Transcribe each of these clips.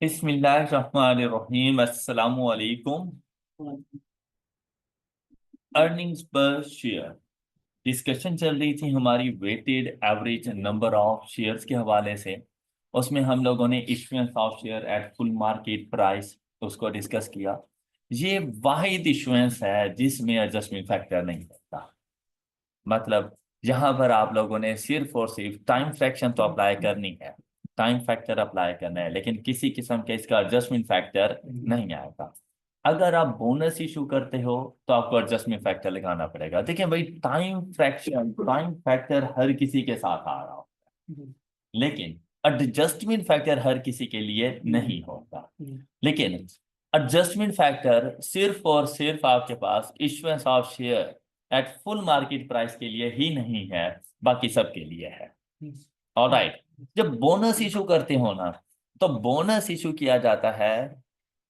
बिस्मिल्लाहिर्रहमानिर्रहीम। अस्सलामु अलैकुम। अर्निंग्स पर शेयर डिस्कशन चल रही थी हमारी weighted average number of shares के हवाले से। उसमें हम लोगों ने issuance of share at full market price उसको डिस्कस किया। ये वाहिद इश्यूएंस है जिसमें एडजस्टमेंट फैक्टर नहीं होता। मतलब यहाँ पर आप लोगों ने सिर्फ और सिर्फ टाइम फ्रैक्शन तो अप्लाई करनी है, टाइम फैक्टर अप्लाई करना है, लेकिन किसी किस्म के इसका एडजस्टमेंट फैक्टर नहीं आएगा। अगर आप बोनस इशू करते हो तो आपको एडजस्टमेंट फैक्टर लगाना पड़ेगा। देखिए भाई, टाइम फैक्टर हर किसी के साथ आ रहा होता है, लेकिन एडजस्टमेंट फैक्टर हर किसी के लिए नहीं होता। लेकिन एडजस्टमेंट फैक्टर सिर्फ और सिर्फ आपके पास issuance of share at full market price के लिए ही नहीं है, बाकी सब के लिए है। ऑलराइट। जब बोनस इशू करते हो ना, तो बोनस इशू किया जाता है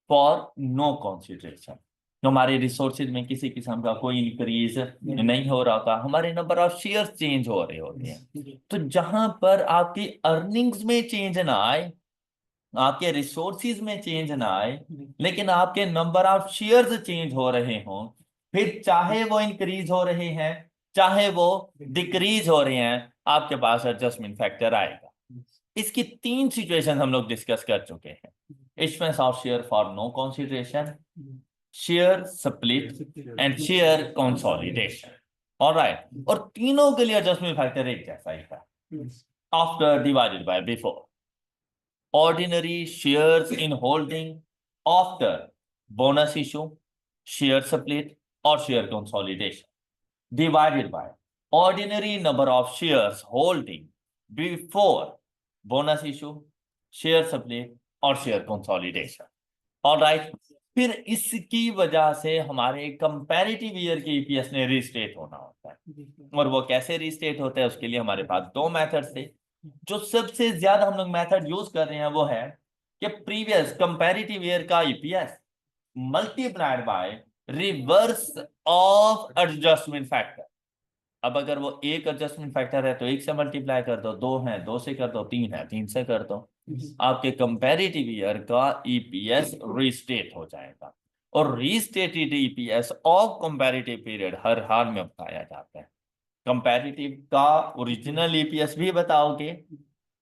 फॉर नो कंसिडरेशन। हमारे रिसोर्सेज में किसी किस्म का कोई इंक्रीज नहीं हो रहा था, हमारे नंबर ऑफ शेयर्स चेंज हो रहे होते हैं। तो जहां पर आपकी अर्निंग्स में चेंज ना आए, आपके रिसोर्सेज में चेंज ना आए, लेकिन आपके नंबर ऑफ शेयर्स चेंज हो रहे हों, फिर चाहे वो इंक्रीज हो रहे हैं चाहे वो डिक्रीज हो रहे हैं, आपके पास एडजस्टमेंट फैक्टर आएगा। इसकी तीन सिचुएशन हम लोग डिस्कस कर चुके हैं। Issuance of share for no consideration, share split and share consolidation. Alright. और तीनों के लिए एडजस्टमेंट फैक्टर एक जैसा ही था, after divided by before. Ordinary shares in holding after bonus issue, share split or share consolidation, divided by ordinary number of shares holding before bonus issue, share split और share consolidation। Alright. फिर इसकी वजह से हमारे comparative year के EPS ने restate होना होता है। और वो कैसे रीस्टेट होता है, उसके लिए हमारे पास दो मेथड थे। जो सबसे ज्यादा हम लोग मेथड यूज कर रहे हैं वो है कि प्रीवियस कंपैरेटिव ईयर का EPS multiplied by reverse of adjustment factor. अब अगर वो एक एडजस्टमेंट फैक्टर है तो एक से मल्टीप्लाई कर दो, दो है दो से कर दो, तीन है तीन से कर दो, आपके कंपैरेटिव ईयर का ईपीएस रीस्टेट हो जाएगा। और restated EPS of comparative period हर हाल में बताया जाता है। कंपैरेटिव का ओरिजिनल ईपीएस भी बताओगे,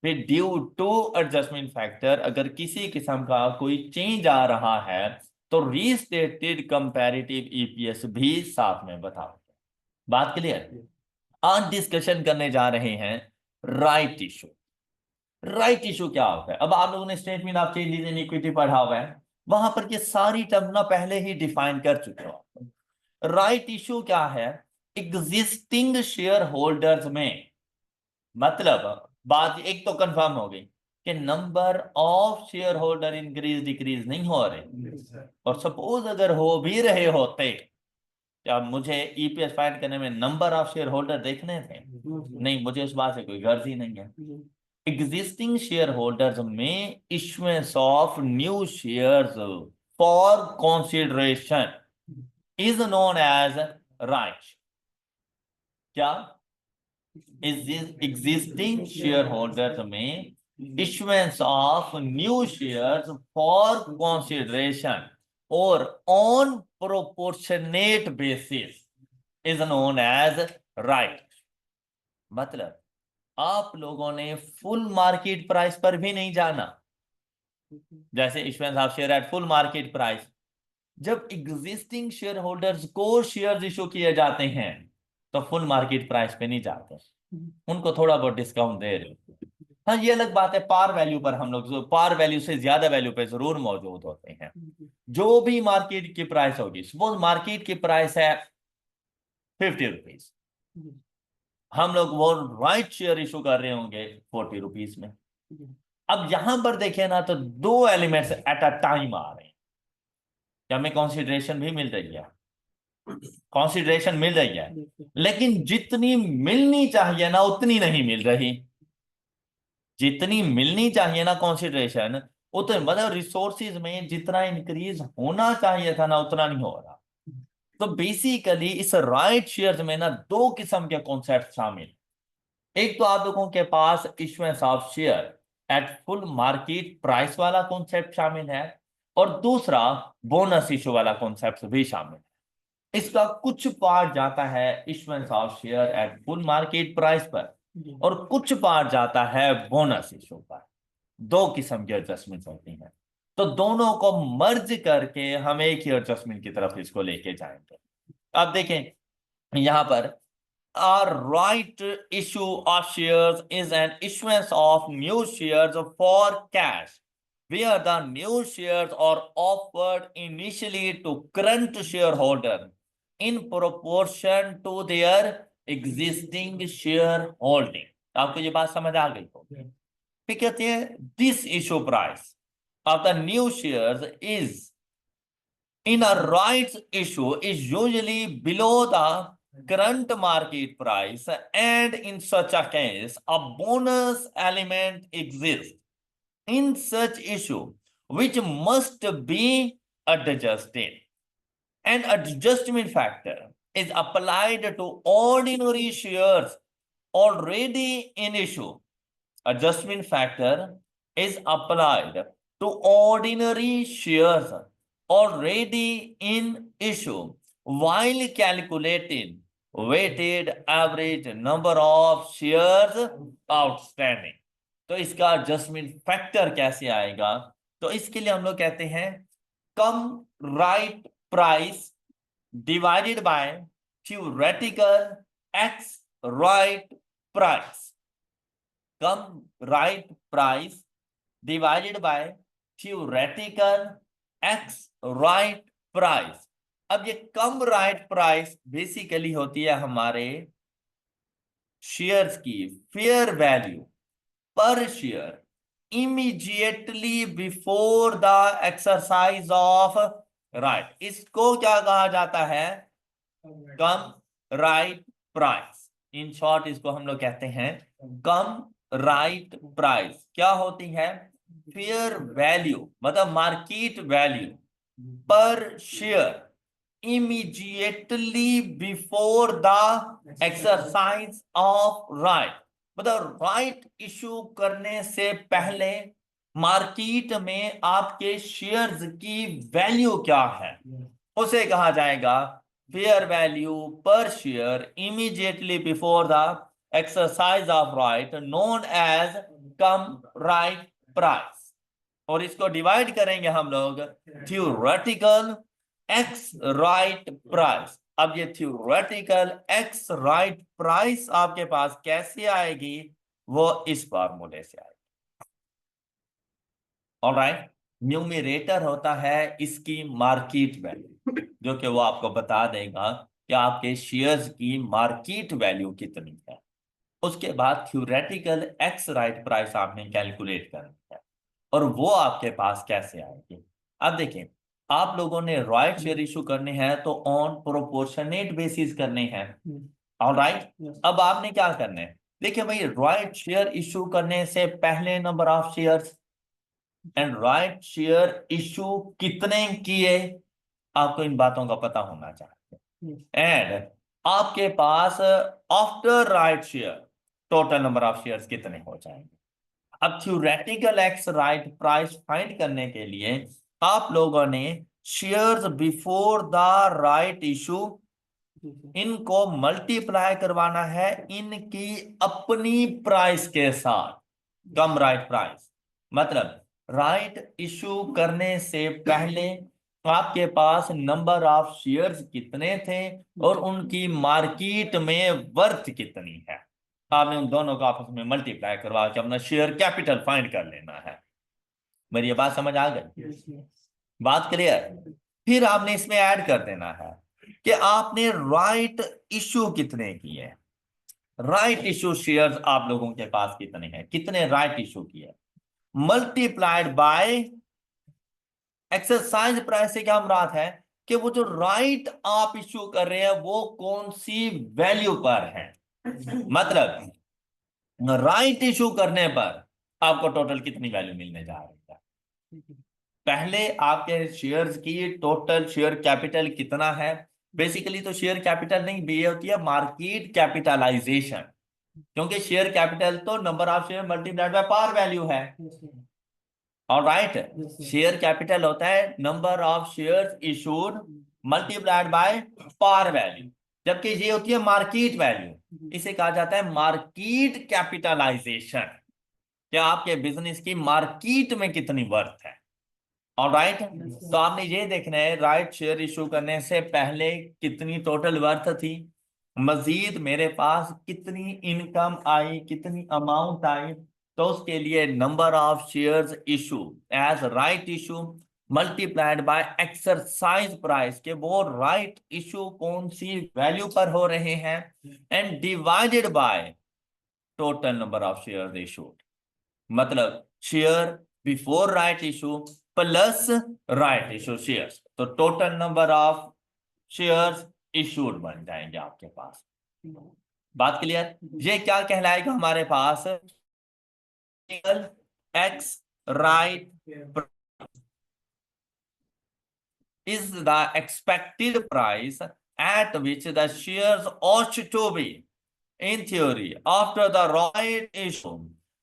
फिर ड्यू टू एडजस्टमेंट फैक्टर अगर किसी किस्म का कोई चेंज आ रहा है तो रीस्टेटेड कंपैरेटिव ईपीएस भी साथ में बताओगे। बात क्लियर? आज डिस्कशन करने जा रहे हैं राइट इशू। राइट इशू क्या होता है? अब आप लोगों ने statement of changes in equity पढ़ा हुआ है, वहां पर ये सारी टर्म ना पहले ही डिफाइन कर चुके हो। राइट इशू क्या है? एग्जिस्टिंग शेयर होल्डर्स में, मतलब बात एक तो कंफर्म हो गई कि number of share holder increase decrease नहीं हो रहे। और सपोज अगर हो भी रहे होते, क्या मुझे ईपीएस फाइंड करने में नंबर ऑफ शेयर होल्डर देखने थे? नहीं, मुझे उस बात से कोई गर्ज ही नहीं है। एग्जिस्टिंग शेयर होल्डर्स में issuance of new shares for consideration is known as right. क्या? एग्जिस्टिंग शेयर होल्डर्स में issuance of new shares for consideration और on proportionate basis is known as right. मतलब आप लोगों ने फुल मार्केट प्राइस पर भी नहीं जाना, जैसे issuance of share at full market price. जब एग्जिस्टिंग शेयर होल्डर्स को शेयर इशू किए जाते हैं तो फुल मार्केट प्राइस पे नहीं जाते, उनको थोड़ा बहुत डिस्काउंट दे रहे हो। हाँ, ये अलग बात है, पार वैल्यू पर हम लोग पार वैल्यू से ज्यादा वैल्यू पे जरूर मौजूद होते हैं। जो भी मार्केट की प्राइस होगी, सपोज मार्केट की प्राइस है 50 रुपीज, हम लोग वो राइट शेयर इशू कर रहे होंगे 40 रुपीज में। अब यहां पर देखें ना तो दो एलिमेंट्स एट अ टाइम आ रहे हैं, क्या हमें कंसीडरेशन भी मिल रही है? कंसीडरेशन मिल रही है, लेकिन जितनी मिलनी चाहिए ना उतनी नहीं मिल रही। जितनी मिलनी चाहिए ना कंसीडरेशन, उतने मतलब रिसोर्सेज में जितना इंक्रीज होना चाहिए था ना उतना नहीं हो रहा। तो बेसिकली इस राइट शेयर्स में ना दो किस्म के कॉन्सेप्ट शामिल। एक तो आप लोगों के पास issuance of share at full market price वाला कॉन्सेप्ट शामिल है, और दूसरा बोनस इशू वाला कॉन्सेप्ट भी शामिल है। इसका कुछ पार्ट जाता है issuance of share at full market price पर, और कुछ पार्ट जाता है बोनस इशू पर। दो किस्म की एडजस्टमेंट होती हैं, तो दोनों को मर्ज करके हम एक ही एडजस्टमेंट की तरफ इसको लेके जाएंगे। अब देखें यहां पर, a right issue of shares is an issuance of new shares for cash, where the new shares are offered initially to current shareholder in proportion to their existing shareholding। आपको ये बात समझ आ गई होगी। फिर कहते हैं this issue price of the new shares is in a rights issue is usually below the current market price, and in such a case a bonus element exists in such issue which must be adjusted. An adjustment factor is applied to ordinary shares already in issue. Adjustment factor is applied to ordinary shares already in issue while calculating weighted average number of shares outstanding। तो इसका adjustment factor कैसे आएगा? तो इसके लिए हम लोग कहते हैं cum right price divided by theoretical ex right price. Cum right price divided by theoretical ex right price. अब ये कम राइट प्राइस बेसिकली होती है हमारे शेयर्स की फेयर वैल्यू पर share immediately before the exercise of right. इसको क्या कहा जाता है? कम राइट प्राइस। इन शॉर्ट इसको हम लोग कहते हैं कम राइट प्राइस। क्या होती है? फेयर वैल्यू मतलब मार्केट वैल्यू पर share immediately before the exercise of right. मतलब राइट इशू करने से पहले मार्केट में आपके शेयर्स की वैल्यू क्या है, उसे कहा जाएगा फेयर वैल्यू पर share immediately before the exercise of right, known as cum right price. और इसको डिवाइड करेंगे हम लोग थ्योरेटिकल एक्स राइट प्राइस। अब ये थ्योरेटिकल एक्स राइट प्राइस आपके पास कैसे आएगी? वो इस फॉर्मूले से आएगी। ऑलराइट, न्यूमरेटर होता है इसकी मार्केट वैल्यू, जो कि वो आपको बता देगा कि आपके शेयर्स की मार्केट वैल्यू कितनी है। उसके बाद थ्योरेटिकल एक्स राइट प्राइस आपने कैलकुलेट करनी है, और वो आपके पास कैसे आएगी? अब देखें, आप लोगों ने राइट शेयर इशू करने हैं तो ऑन प्रोपोर्शनेट बेसिस करने हैं। ऑलराइट, अब आपने क्या करना है? देखिए भाई, राइट शेयर इशू करने से पहले number of shares and right share issue कितने किए, आपको इन बातों का पता होना चाहिए। एंड आपके पास after right share total number of shares कितने हो जाएंगे। अब theoretical ex right price find करने के लिए आप लोगों ने shares before the right issue इनको मल्टीप्लाई करवाना है इनकी अपनी प्राइस के साथ, कम राइट प्राइस। मतलब राइट इशू करने से पहले आपके पास नंबर ऑफ शेयर्स कितने थे और उनकी मार्केट में वर्थ कितनी है, आपने उन दोनों को आपस में मल्टीप्लाई करवा के अपना शेयर कैपिटल फाइंड कर लेना है। मेरी ये बात समझ आ गई? बात क्लियर? फिर आपने इसमें ऐड कर देना है कि आपने राइट इशू कितने किए, राइट इशू शेयर्स आप लोगों के पास कितने हैं, कितने राइट इशू किए, मल्टीप्लाइड बाय एक्सरसाइज प्राइस से क्या मुराद है कि वो जो राइट आप इशू कर रहे हैं वो कौन सी वैल्यू पर है। मतलब राइट इशू करने पर आपको टोटल कितनी वैल्यू मिलने जा रही है। पहले आपके शेयर्स की टोटल शेयर कैपिटल कितना है, बेसिकली तो शेयर कैपिटल नहीं, ये होती है मार्केट कैपिटलाइजेशन। क्योंकि शेयर कैपिटल तो number of share multiplied by par value है। ऑलराइट, शेयर कैपिटल होता है number of shares issued multiplied by par value, जबकि ये होती है मार्केट वैल्यू। इसे कहा जाता है मार्केट कैपिटलाइजेशन, क्या आपके बिजनेस की मार्केट में कितनी वर्थ है। ऑलराइट, तो आपने ये देखना है राइट शेयर इशू करने से पहले कितनी टोटल वर्थ थी, मजीद मेरे पास कितनी इनकम आई, कितनी अमाउंट आई। तो उसके लिए number of shares issue as right issue multiplied by exercise price, के वो राइट इशू कौन सी वैल्यू पर हो रहे हैं, and divided by total number of shares issued, मतलब share before right issue plus right issue shares, तो total number of shares issued बन जाएंगे आपके पास। बात क्लियर? ये क्या कहलाएगा हमारे पास, ex right is the expected price at which the shares ought to be. In theory, after the right issue,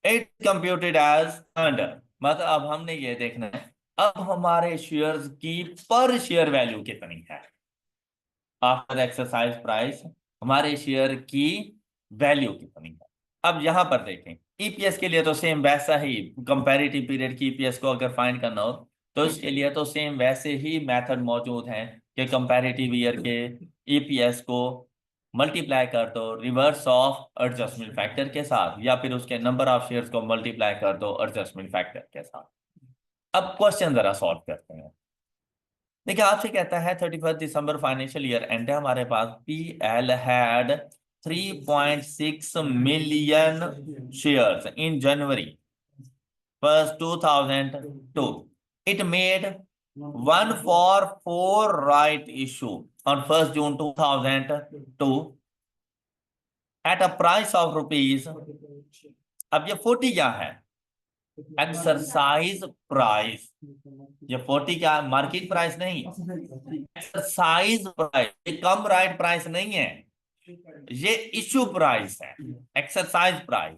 it computed as under. मतलब अब हमने ये देखना है अब हमारे शेयर्स की पर शेयर वैल्यू कितनी है आफ्टर एक्सरसाइज प्राइस, हमारे शेयर की वैल्यू कितनी है। अब यहां पर देखें ईपीएस के लिए तो सेम वैसा ही, कंपैरेटिव पीरियड की ईपीएस को अगर फाइंड करना हो तो इसके लिए तो सेम वैसे ही मेथड मौजूद हैं कि कंपैरेटिव ईयर के ईपीएस को मल्टीप्लाई कर दो रिवर्स ऑफ एडजस्टमेंट फैक्टर के साथ, या फिर उसके नंबर ऑफ शेयर्स को मल्टीप्लाई कर दो एडजस्टमेंट फैक्टर के साथ। अब क्वेश्चन जरा सॉल्व करते हैं। देखिए आपसे कहता है 31 दिसंबर फाइनेंशियल ईयर एंड है हमारे पास, PL had 3.6 million shares in January 1st 2002. It made 144 right issue on 1st June 2002 at a price of rupees, अब ये 40 क्या है, एक्सरसाइज प्राइस। ये 40 क्या, मार्केट प्राइस नहीं, एक्सरसाइज प्राइस, ये कम राइट प्राइस नहीं है, ये इशू प्राइस है, exercise price.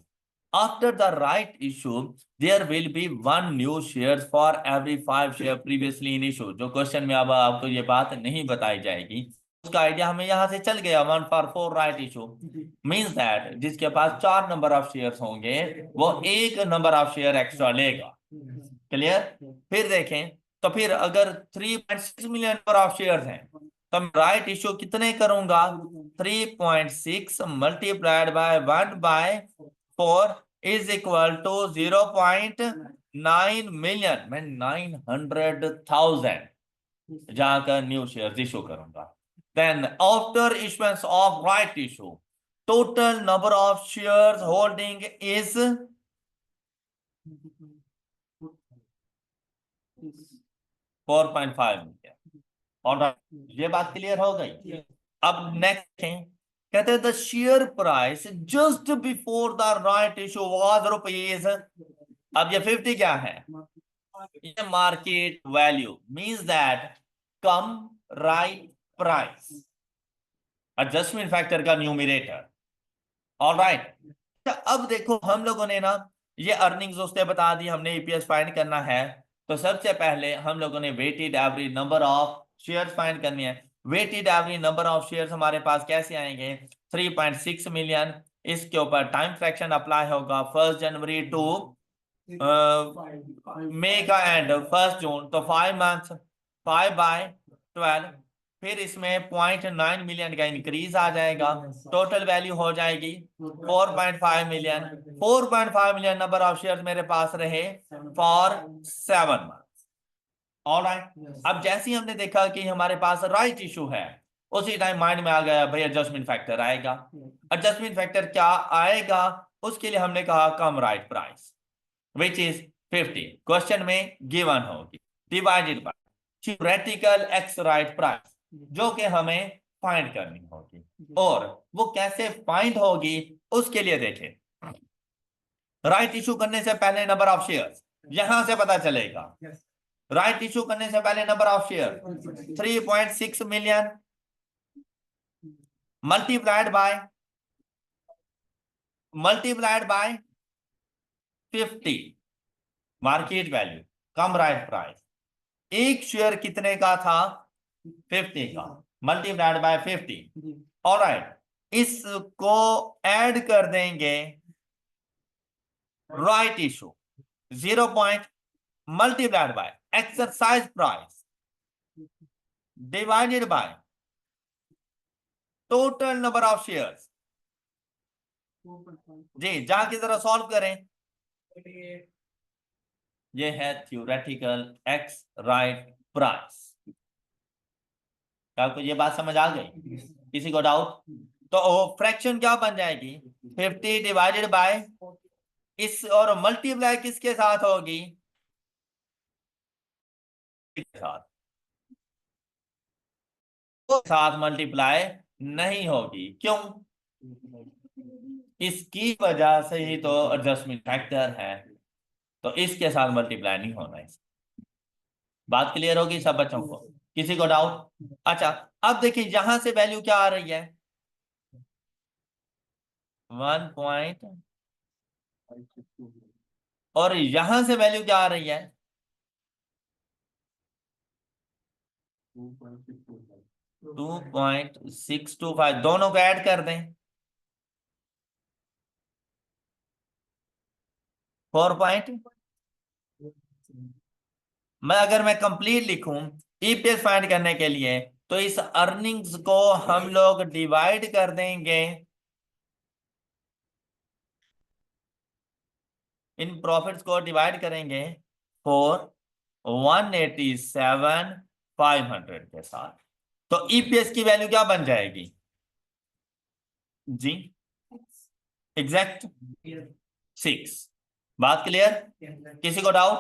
After the right issue there will be 1 new share for every 5 share previously in issue. जो क्वेश्चन में अब आपको ये बात नहीं बताई जाएगी उसका आइडिया हमें यहां से चल गया। 1 for 4 right issue means that जिसके पास 4 नंबर ऑफ शेयर्स होंगे वो 1 नंबर ऑफ शेयर एक्स्ट्रा लेगा। क्लियर? फिर देखें तो फिर अगर 3.6 मिलियन नंबर ऑफ शेयर्स हैं तो मैं राइट इशू कितने करूंगा, 3.6 multiplied by 1/4 is equal to 0.9 million. मैं 900,000 जाकर न्यू शेयर्स इशू करूंगा। Then after issuance of right issue total number of shares holding is 4.5 million. और ये बात क्लियर हो गई। अब नेक्स्ट कहते हैं the share price just before the right issue was rupees, अब ये 50 क्या है, ये market value means that come right price, adjustment factor का न्यूमरेटर। ऑलराइट, अब देखो हम लोगों ने ना ये अर्निंग्स उसने बता दी, हमने ईपीएस फाइंड करना है तो सबसे पहले हम लोगों ने weighted average number of shares find करनी है। Weighted average number of shares हमारे पास कैसे आएंगे, 3.6 मिलियन, इसके ऊपर टाइम फ्रैक्शन अप्लाई होगा 1 जनवरी टू मई का एंड 1 जून, तो 5 मंथ 5/12, फिर इसमें 0.9 मिलियन का इंक्रीज आ जाएगा, टोटल वैल्यू हो जाएगी 4.5 million. 4.5 million number of share मेरे पास रहे फॉर 7 मंथ। ऑलराइट, अब जैसे ही हमने देखा कि हमारे पास राइट इशू है उसी टाइम माइंड में आ गया भाई एडजस्टमेंट फैक्टर आएगा। एडजस्टमेंट फैक्टर क्या आएगा, उसके लिए हमने कहा cum right price which is 50, question में गिवन होगी, divided by theoretical ex right price जो कि हमें फाइंड करनी होगी। और वो कैसे फाइंड होगी उसके लिए देखें, राइट इशू करने से पहले नंबर ऑफ शेयर्स यहां से पता चलेगा। राइट इशू करने से पहले number of share 3.6 million multiplied by multiplied by 50 market value cum right price. एक शेयर कितने का था? 50 का, मल्टीप्लाइड बाय 50। ऑलराइट, इसको ऐड कर देंगे right issue 0 point multiplied by exercise price divided by total number of shares. जी जहां की तरह सॉल्व करें। ये है थ्योरेटिकल एक्स राइट प्राइस। आपको ये बात समझ आ गई? किसी को डाउट? तो फ्रैक्शन क्या बन जाएगी? 50 डिवाइडेड बाय इस, और मल्टीप्लाई किसके साथ होगी? साथ, साथ मल्टीप्लाई नहीं होगी। क्यों? इसकी वजह से ही तो एडजस्टमेंट फैक्टर है, तो इसके साथ मल्टीप्लाई नहीं होना है। बात क्लियर होगी सब बच्चों को? किसी को डाउट? अच्छा, अब देखिए यहां से वैल्यू क्या आ रही है? 1 और यहां से वैल्यू क्या आ रही है? 2.625। दोनों को ऐड कर दें, 4 मैं अगर मैं कंप्लीट लिखूं ईपीएस फाइंड करने के लिए, तो इस अर्निंग्स को हम लोग डिवाइड कर देंगे इन प्रॉफिट्स को डिवाइड करेंगे 187,500 के साथ। तो ईपीएस की वैल्यू क्या बन जाएगी? जी एग्जैक्ट 6। बात क्लियर? किसी को डाउट?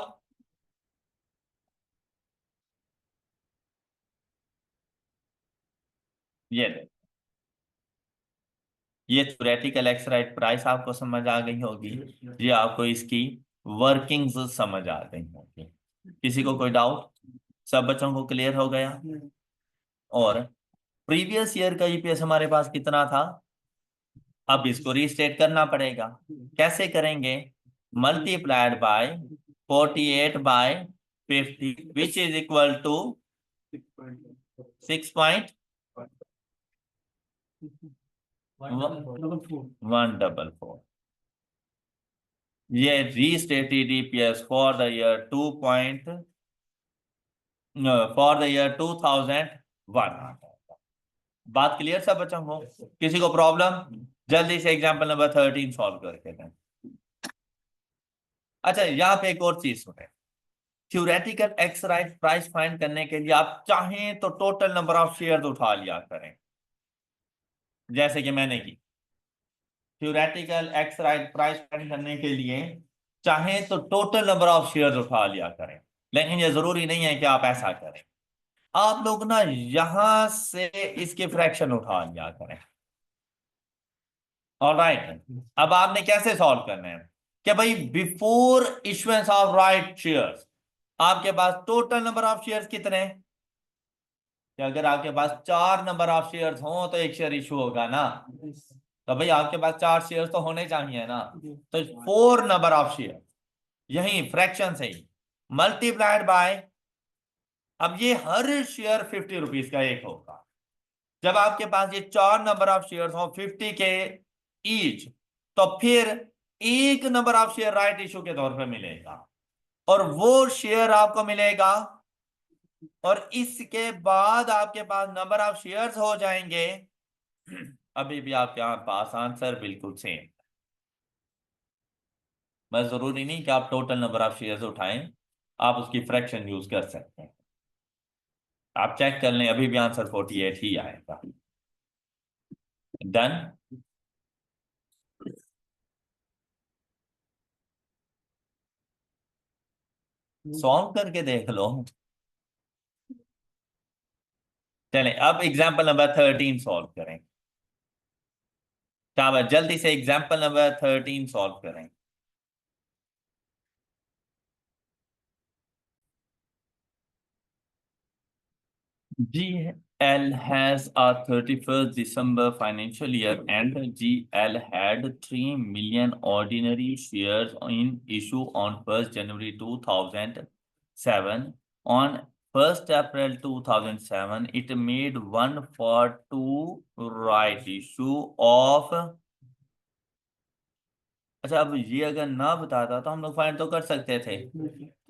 ये दे, ये थ्योरेटिकल एक्स राइट प्राइस आपको समझ आ गई होगी। ये आपको इसकी वर्किंग्स समझ आ गई होगी। किसी को कोई डाउट? सब बच्चों को क्लियर हो गया? और प्रीवियस ईयर का ईपीएस हमारे पास कितना था? अब इसको रीस्टेट करना पड़ेगा। कैसे करेंगे? Multiplied by 48/50 which is equal to 6.144। ये restated EPS for the year 2001। बात क्लियर सब बच्चों को? किसी को प्रॉब्लम? जल्दी से एग्जांपल नंबर 13 सॉल्व करके दें। अच्छा, यहाँ पे एक और चीज सुने। Theoretical ex right price find करने के लिए आप चाहें तो टोटल नंबर ऑफ शेयर उठा लिया करें, जैसे कि मैंने की। Theoretical ex right price find करने के लिए चाहें तो टोटल नंबर ऑफ शेयर उठा लिया करें, लेकिन ये जरूरी नहीं है कि आप ऐसा करें। आप लोग ना यहां से इसके फ्रैक्शन उठा लिया करें। ऑलराइट, अब आपने कैसे सॉल्व करना है कि भाई before issuance of right shares आपके पास टोटल नंबर ऑफ शेयर्स कितने हैं? कि अगर आपके पास 4 नंबर ऑफ शेयर्स हों तो एक शेयर इशू होगा ना। तो भाई आपके पास 4 शेयर्स तो होने चाहिए ना। तो 4 नंबर ऑफ शेयर, यही फ्रैक्शन से ही मल्टीप्लाइड बाय, अब ये हर शेयर 50 रुपीज का एक होगा। जब आपके पास ये 4 नंबर ऑफ शेयर्स हो 50 के ईच, तो फिर एक number of share right issue के तौर पे मिलेगा, और वो शेयर आपको मिलेगा, और इसके बाद आपके पास नंबर ऑफ शेयर्स हो जाएंगे। अभी भी आपके पास आंसर बिल्कुल सेम। बस जरूरी नहीं कि आप टोटल नंबर ऑफ शेयर्स उठाएं, आप उसकी फ्रैक्शन यूज कर सकते हैं। आप चेक कर लें, अभी भी आंसर 48 ही आएगा। डन? सॉल्व करके देख लो। चलें, अब एग्जाम्पल नंबर 13 सॉल्व करें। शाबाश, जल्दी से एग्जाम्पल नंबर 13 सॉल्व करें। GL has a 31st December financial year and GL had 3 million ordinary shares in issue on 1st January 2007. On 1st April 2007, it made 1 for 2 right issue of। अच्छा, अब ये अगर ना बताता तो हम लोग फाइंड तो कर सकते थे।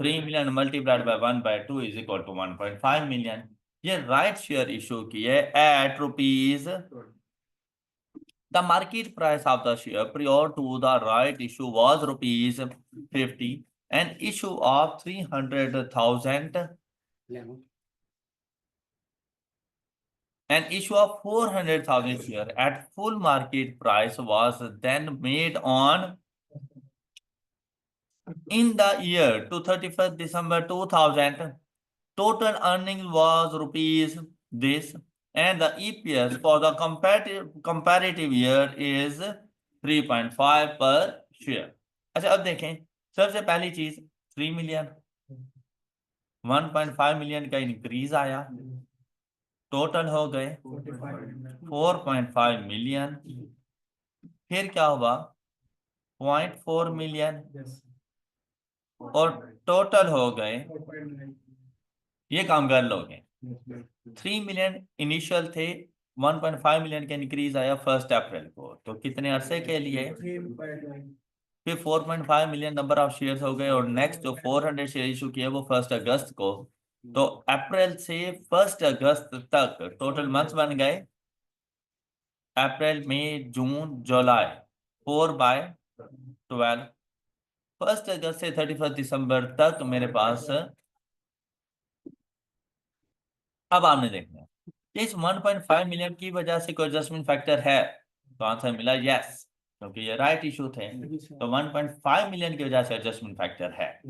3 million multiplied by 1/2 is equal to 1.5 million। ये राइट शेयर इशू किए at rupees. The market price of the share prior to the right issue was rupees 50 and issue of 300,000 an issue of 400,000 share at full market price was then made on in the year to 31st December 2000. Total earnings was rupees this and the EPS for the comparative year is 3.5 per share। अच्छा, अब देखें सबसे पहली चीज 3 million 1.5 million का increase आया, total हो गए 4.5 मिलियन। फिर क्या हुआ 0.4 मिलियन और टोटल हो गए, ये काम कर लोगे 3 मिलियन इनिशियल थे, 1.5 मिलियन का इंक्रीज आया 1 अप्रैल को, तो कितने अरसे के लिए फिर 4.5 मिलियन नंबर ऑफ शेयर्स हो गए। और नेक्स्ट जो 400 शेयर इशू किए वो 1 अगस्त को, तो अप्रैल से 1 अगस्त तक टोटल मंथ्स बन गए अप्रैल मई जून जुलाई 4/12। 1 अगस्त से 31 दिसंबर तक मेरे पास। अब आपने देखना है इस 1.5 मिलियन की वजह से कोई एडजस्टमेंट फैक्टर है, तो आंसर मिला यस, क्योंकि ये राइट इशू थे, तो 1.5 मिलियन की वजह से एडजस्टमेंट फैक्टर है।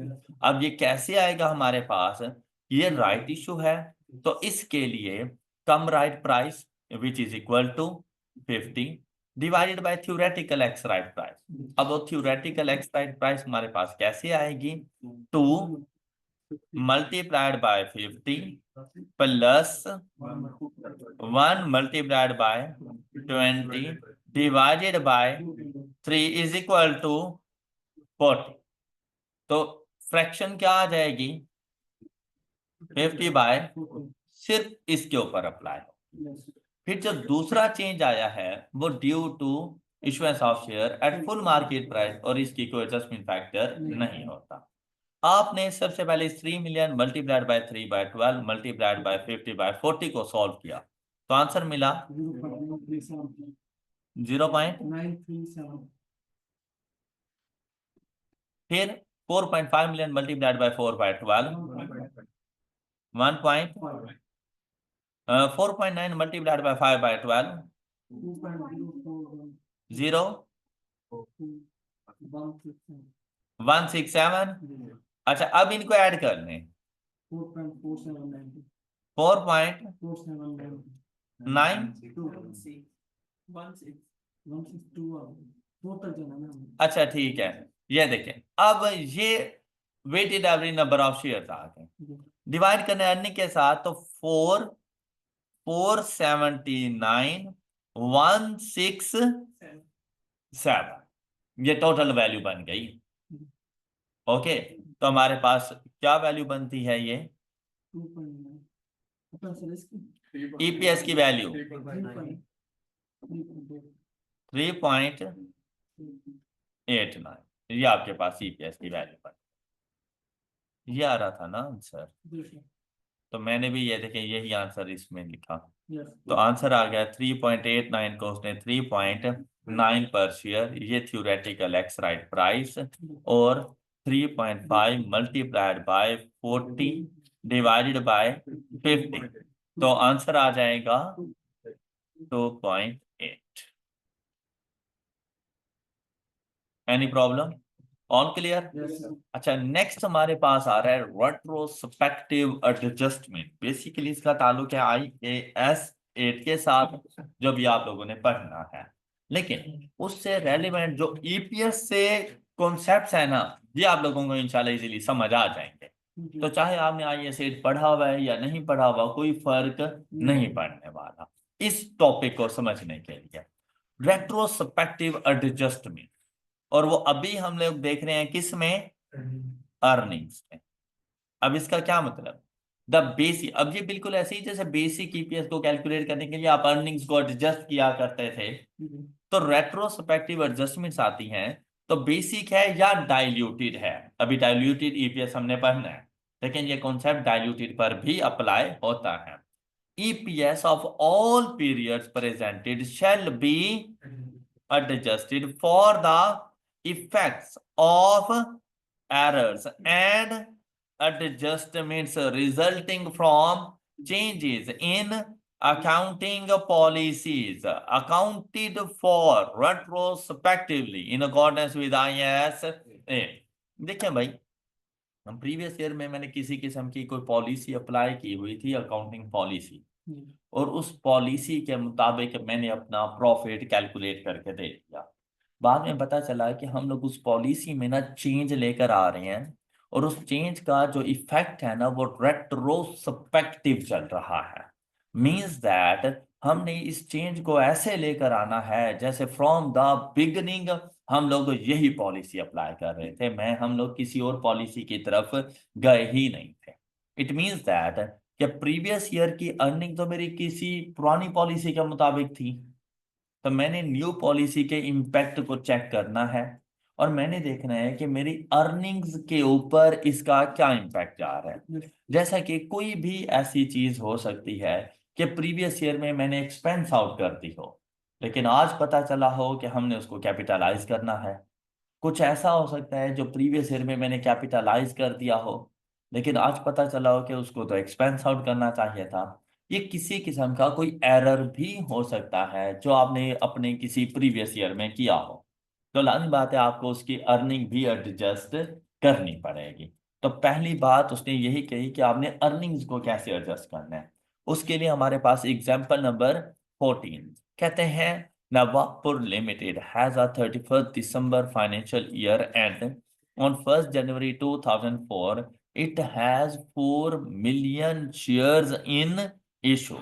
अब ये कैसे आएगा हमारे पास, ये राइट इशू है तो इसके लिए cum right price which is equal to 50 divided by theoretical ex right price. अब वो थ्योरेटिकल एक्स राइट प्राइस हमारे पास कैसे आएगी, 2 multiplied by 50 plus 1 multiplied by 20 divided by 3 is equal to 40। तो फ्रैक्शन क्या आ जाएगी 50 बाय सिर्फ इसके ऊपर अप्लाई हो। फिर जो दूसरा चेंज आया है वो due to issuance of share at full market price, और इसकी कोई एडजस्टमेंट फैक्टर नहीं होता। आपने सबसे पहले 3 million multiplied bye 3/12 multiplied by 50/40 को सॉल्व किया, तो आंसर मिला 0.937। फिर 4.5 million multiplied bye 4/12 4.9 multiplied by 5/12 0.167। अच्छा, अब इनको ऐड कर लें 4.9। अच्छा ठीक है, ये देखें अब ये weighted average number of shares आ गए, डिवाइड करने अर्निंग के साथ, तो 4,479,167 ये टोटल वैल्यू बन गई। ओके, तो हमारे पास क्या वैल्यू बनती है, ये ईपीएस की वैल्यू 3.89, ये आपके पास ईपीएस की वैल्यू बन, ये आ रहा था ना आंसर, तो मैंने भी ये देखें यही आंसर इसमें लिखा, तो आंसर आ गया 3.89 को उसने 3.9 पर शेयर, ये थ्योरेटिकल एक्स राइट प्राइस, और 3.5 मल्टीप्लाइड बाय 40 डिवाइडेड बाय 50, तो आंसर आ जाएगा 2.8। Any problem, all clear? अच्छा, नेक्स्ट हमारे पास आ रहा है रेट्रोस्पेक्टिव एडजस्टमेंट। बेसिकली इसका ताल्लुक है IAS 8 के साथ, जो भी आप लोगों ने पढ़ना है, लेकिन उससे रेलिवेंट जो EPS से कॉन्सेप्ट्स है ना, ये आप लोगों को इंशाल्लाह इजीली समझ आ जाएंगे। तो चाहे आपने IS8 पढ़ा हुआ है या नहीं पढ़ा हुआ, कोई फर्क नहीं पड़ने वाला इस टॉपिक को समझने के लिए। रेट्रोस्पेक्टिव एडजस्टमेंट, और वो अभी हम लोग देख रहे हैं किस में, अर्निंग्स में। अब इसका क्या मतलब, द बेसिक, अब ये बिल्कुल ऐसे ही जैसे बेसिक ईपीएस को कैलकुलेट करने के लिए आप अर्निंग्स को एडजस्ट किया करते थे, तो रेट्रोस्पेक्टिव एडजस्टमेंट्स आती हैं तो बेसिक है या डाइल्यूटेड है। अभी डाइल्यूटेड ईपीएस हमने पढ़ना है, लेकिन ये कॉन्सेप्ट डाइल्यूटेड पर भी अप्लाई होता है। EPS of all periods presented shall be adjusted for the effects of errors and adjustments resulting from changes in accounting policies accounted for retrospectively in accordance with IAS 8। देखिए भाई, हम previous year में मैंने किसी किस्म की कोई पॉलिसी अप्लाई की हुई थी, अकाउंटिंग पॉलिसी, और उस पॉलिसी के मुताबिक मैंने अपना प्रॉफिट कैलकुलेट करके दे दिया। बाद में पता चला कि हम लोग उस पॉलिसी में ना चेंज लेकर आ रहे हैं, और उस चेंज का जो इफेक्ट है ना वो रेट्रोस्पेक्टिव चल रहा है। मींस दैट हमने इस चेंज को ऐसे लेकर आना है जैसे फ्रॉम द बिगनिंग हम लोग यही पॉलिसी अप्लाई कर रहे थे, हम लोग किसी और पॉलिसी की तरफ गए ही नहीं थे। इट मींस दैट कि प्रीवियस ईयर की अर्निंग तो मेरी किसी पुरानी पॉलिसी के मुताबिक थी, तो मैंने न्यू पॉलिसी के इम्पैक्ट को चेक करना है, और मैंने देखना है कि मेरी अर्निंग्स के ऊपर इसका क्या इम्पैक्ट जा रहा है। जैसा कि कोई भी ऐसी चीज हो सकती है कि प्रीवियस ईयर में मैंने एक्सपेंस आउट कर दी हो, लेकिन आज पता चला हो कि हमने उसको कैपिटलाइज करना है। कुछ ऐसा हो सकता है जो प्रीवियस ईयर में मैंने कैपिटलाइज कर दिया हो, लेकिन आज पता चला हो कि उसको तो एक्सपेंस आउट करना चाहिए था। ये किसी किस्म का कोई एरर भी हो सकता है जो आपने अपने किसी प्रीवियस ईयर में किया हो, तो लाजमी बात है आपको उसकी अर्निंग भी एडजस्ट करनी पड़ेगी। तो पहली बात उसने यही कही कि आपने अर्निंग्स को कैसे एडजस्ट करना है। उसके लिए हमारे पास एग्जाम्पल नंबर 14 कहते हैं, Nawapur Limited has a 31st December financial year and on 1st January 2004 it has 4 million shares in issue.